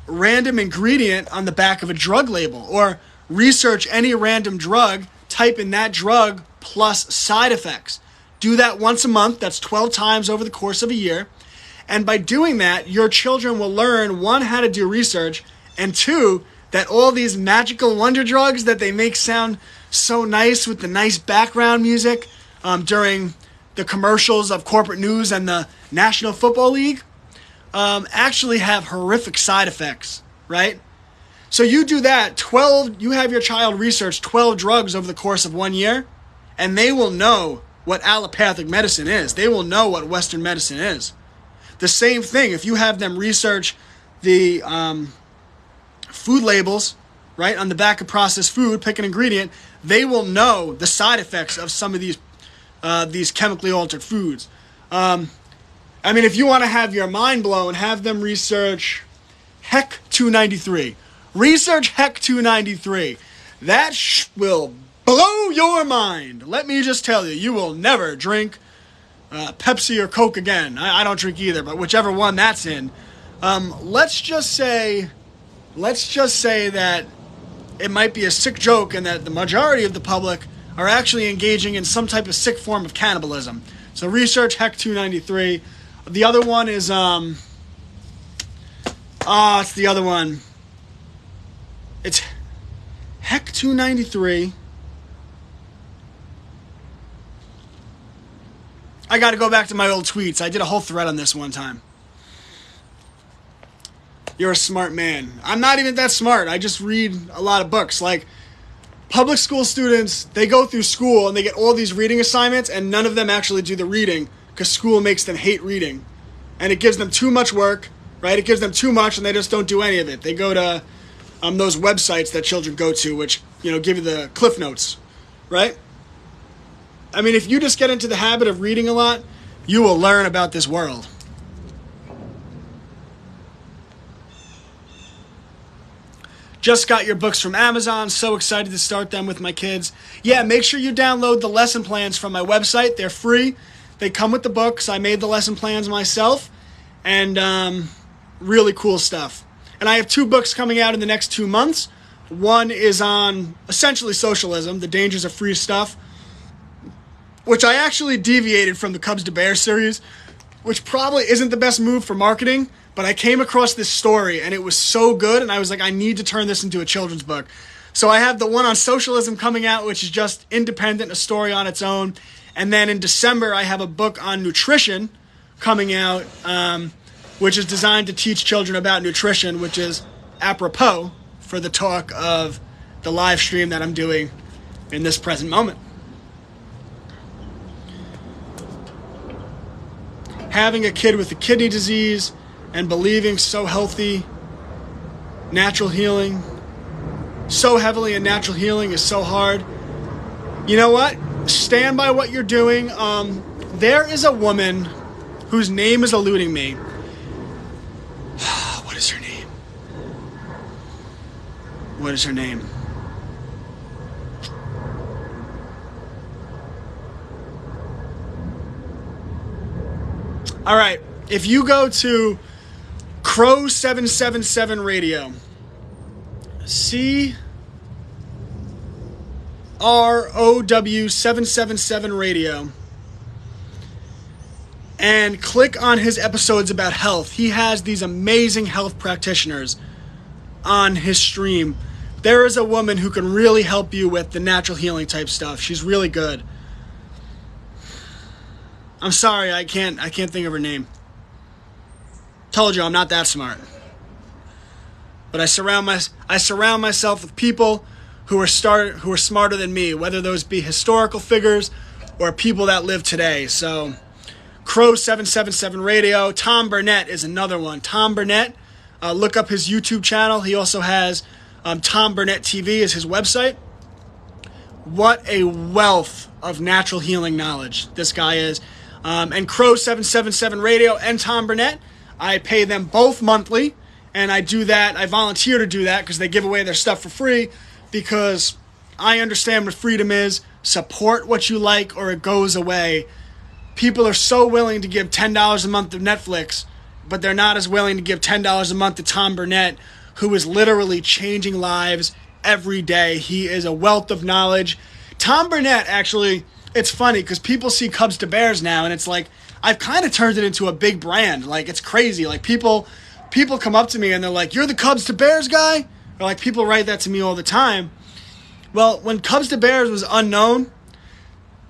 [SPEAKER 1] random ingredient on the back of a drug label, or research any random drug, type in that drug plus side effects. Do that once a month. That's 12 times over the course of a year. And by doing that, your children will learn, 1, how to do research, and 2, that all these magical wonder drugs that they make sound so nice with the nice background music during the commercials of corporate news and the National Football League actually have horrific side effects, right? So you do that, you have your child research 12 drugs over the course of 1 year, and they will know what allopathic medicine is. They will know what Western medicine is. The same thing, if you have them research the food labels, right, on the back of processed food, pick an ingredient, they will know the side effects of some of these chemically altered foods. I mean, if you want to have your mind blown, have them research HEC 293. Research HEC 293. That will blow your mind. Let me just tell you, you will never drink Pepsi or Coke again. I don't drink either, but whichever one that's in. Let's just say that it might be a sick joke and that the majority of the public are actually engaging in some type of sick form of cannibalism. So research HEC 293. The other one is, it's the other one. It's HEC 293. I got to go back to my old tweets. I did a whole thread on this one time. You're a smart man. I'm not even that smart. I just read a lot of books. Like, public school students, they go through school and they get all these reading assignments and none of them actually do the reading because school makes them hate reading. And it gives them too much work, right? It gives them too much and they just don't do any of it. They go to those websites that children go to, which, give you the Cliff Notes, right? I mean, if you just get into the habit of reading a lot, you will learn about this world. Just got your books from Amazon. So excited to start them with my kids. Yeah, make sure you download the lesson plans from my website. They're free. They come with the books. I made the lesson plans myself. And really cool stuff. And I have 2 books coming out in the next 2 months. One is on essentially socialism, the dangers of free stuff, which I actually deviated from the Cubs to Bears series, which probably isn't the best move for marketing. But I came across this story, and it was so good, and I was like, I need to turn this into a children's book. So I have the one on socialism coming out, which is just independent, a story on its own. And then in December, I have a book on nutrition coming out, which is designed to teach children about nutrition, which is apropos for the talk of the live stream that I'm doing in this present moment. Having a kid with a kidney disease and believing so healthy, natural healing, so heavily in natural healing is so hard. You know what? Stand by what you're doing. There is a woman whose name is eluding me. What is her name? What is her name? All right. If you go to Crow 777 Radio, CROW 777 Radio, and click on his episodes about health. He has these amazing health practitioners on his stream. There is a woman who can really help you with the natural healing type stuff. She's really good. I'm sorry, I can't think of her name. Told you I'm not that smart. But I surround myself with people who are smarter than me, whether those be historical figures or people that live today. So, Crow 777 Radio. Tom Burnett is another one. Tom Burnett, look up his YouTube channel. He also has Tom Burnett TV is his website. What a wealth of natural healing knowledge this guy is. And Crow 777 Radio and Tom Burnett, I pay them both monthly, and I do that. I volunteer to do that because they give away their stuff for free, because I understand what freedom is. Support what you like or it goes away. People are so willing to give $10 a month to Netflix, but they're not as willing to give $10 a month to Tom Burnett, who is literally changing lives every day. He is a wealth of knowledge. Tom Burnett, actually, it's funny because people see Cubs to Bears now, and it's like, I've kind of turned it into a big brand. Like, it's crazy. Like, people come up to me and they're like, you're the Cubs to Bears guy? Or like, people write that to me all the time. Well, when Cubs to Bears was unknown,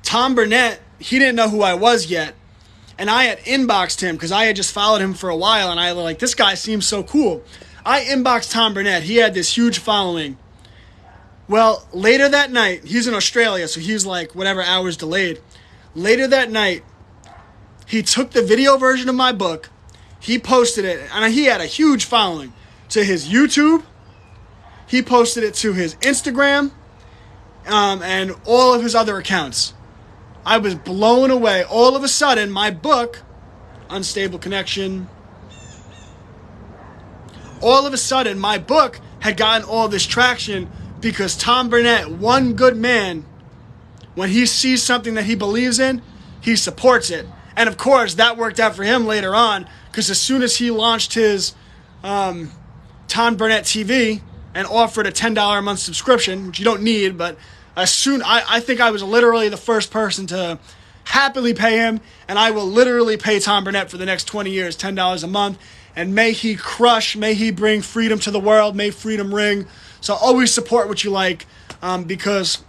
[SPEAKER 1] Tom Burnett, he didn't know who I was yet. And I had inboxed him because I had just followed him for a while, and I was like, this guy seems so cool. I inboxed Tom Burnett. He had this huge following. Well, later that night, he's in Australia, so he's like whatever hours delayed. Later that night, he took the video version of my book, He posted it, and he had a huge following, to his YouTube. He posted it to his Instagram, and all of his other accounts. I was blown away. All of a sudden, my book, Unstable Connection, all of a sudden, my book had gotten all this traction because Tom Burnett, one good man, when he sees something that he believes in, he supports it. And of course, that worked out for him later on, because as soon as he launched his Tom Burnett TV and offered a $10 a month subscription, which you don't need, but I think I was literally the first person to happily pay him, and I will literally pay Tom Burnett for the next 20 years, $10 a month. And may he crush, may he bring freedom to the world, may freedom ring. So always support what you like, because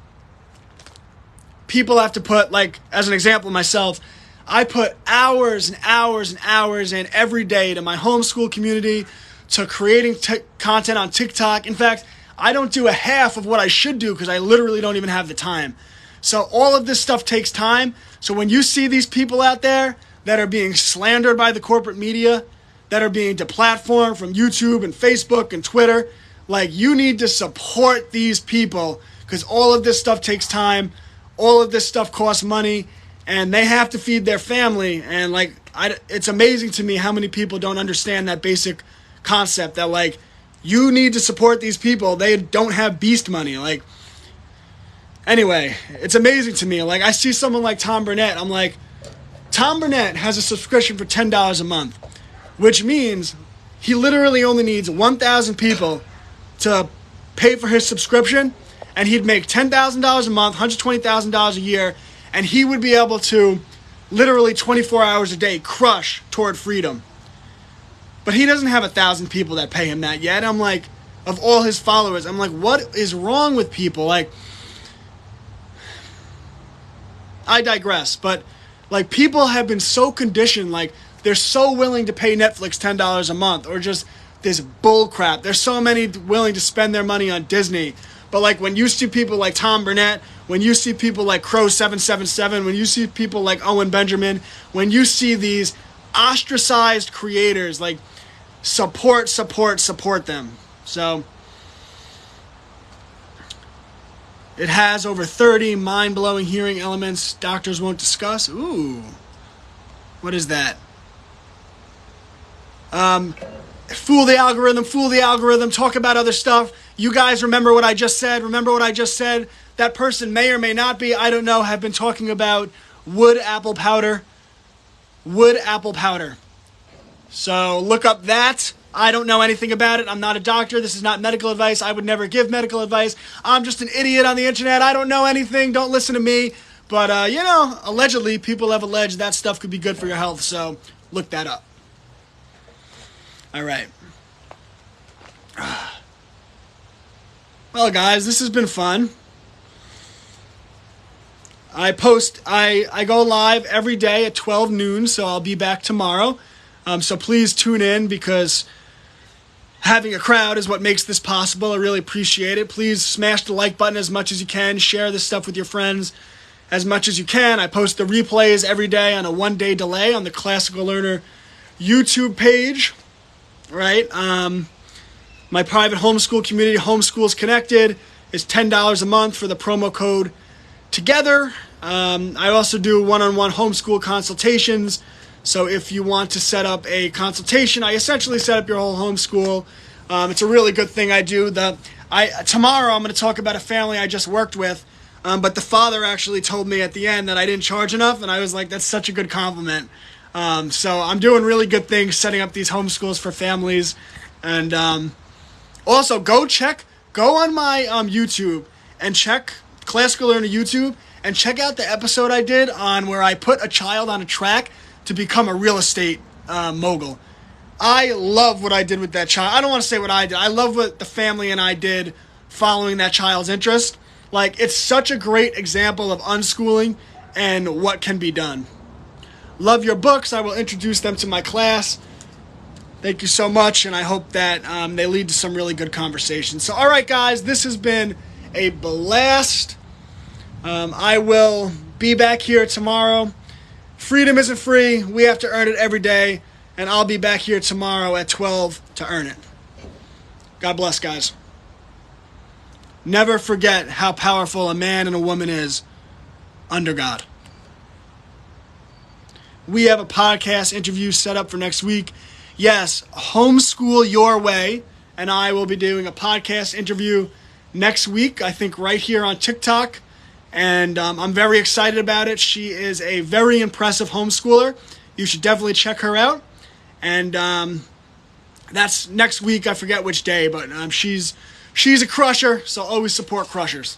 [SPEAKER 1] people have to put, like, as an example, myself, I put hours and hours and hours in every day to my homeschool community, to creating content on TikTok. In fact, I don't do a half of what I should do because I literally don't even have the time. So all of this stuff takes time. So when you see these people out there that are being slandered by the corporate media, that are being deplatformed from YouTube and Facebook and Twitter, like, you need to support these people, because all of this stuff takes time, all of this stuff costs money, and they have to feed their family. And like, it's amazing to me how many people don't understand that basic concept, that like, you need to support these people. They don't have beast money. Like, anyway, it's amazing to me. Like, I see someone like Tom Burnett, I'm like, Tom Burnett has a subscription for $10 a month, which means he literally only needs 1,000 people to pay for his subscription, and he'd make $10,000 a month, $120,000 a year, and he would be able to literally 24 hours a day crush toward freedom. But he doesn't have 1,000 people that pay him that yet. I'm like, of all his followers, I'm like, what is wrong with people? Like, I digress, but like, people have been so conditioned, like, they're so willing to pay Netflix $10 a month, or just this bull crap. There's so many willing to spend their money on Disney. But like, when you see people like Tom Burnett, when you see people like Crow777, when you see people like Owen Benjamin, when you see these ostracized creators, like, support them. So it has over 30 mind-blowing hearing elements doctors won't discuss. Ooh, what is that? Fool the algorithm, talk about other stuff. You guys remember what I just said? That person may or may not be, I don't know, have been talking about wood apple powder. So look up that. I don't know anything about it. I'm not a doctor. This is not medical advice. I would never give medical advice. I'm just an idiot on the internet. I don't know anything. Don't listen to me. But, allegedly, people have alleged that stuff could be good for your health. So look that up. All right. Well, guys, this has been fun. I go live every day at 12 noon, so I'll be back tomorrow. So please tune in, because having a crowd is what makes this possible. I really appreciate it. Please smash the like button as much as you can. Share this stuff with your friends as much as you can. I post the replays every day on a 1-day delay on the Classical Learner YouTube page. Right? My private homeschool community, Homeschools Connected, is $10 a month for the promo code TOGETHER. I also do one-on-one homeschool consultations. So if you want to set up a consultation, I essentially set up your whole homeschool. It's a really good thing I do. Tomorrow I'm going to talk about a family I just worked with, but the father actually told me at the end that I didn't charge enough, and I was like, that's such a good compliment. So I'm doing really good things setting up these homeschools for families. And also, go on my YouTube and check Classical Learner YouTube and check out the episode I did on where I put a child on a track to become a real estate mogul. I love what I did with that child. I don't want to say what I did. I love what the family and I did following that child's interest. Like, it's such a great example of unschooling and what can be done. Love your books. I will introduce them to my class. Thank you so much, and I hope that they lead to some really good conversations. So, all right, guys, this has been a blast. I will be back here tomorrow. Freedom isn't free. We have to earn it every day. and I'll be back here tomorrow at 12 to earn it. God bless, guys. Never forget how powerful a man and a woman is under God. We have a podcast interview set up for next week. Yes, Homeschool Your Way, and I will be doing a podcast interview next week, I think right here on TikTok, and I'm very excited about it. She is a very impressive homeschooler. You should definitely check her out, and that's next week. I forget which day, but she's a crusher, so always support crushers.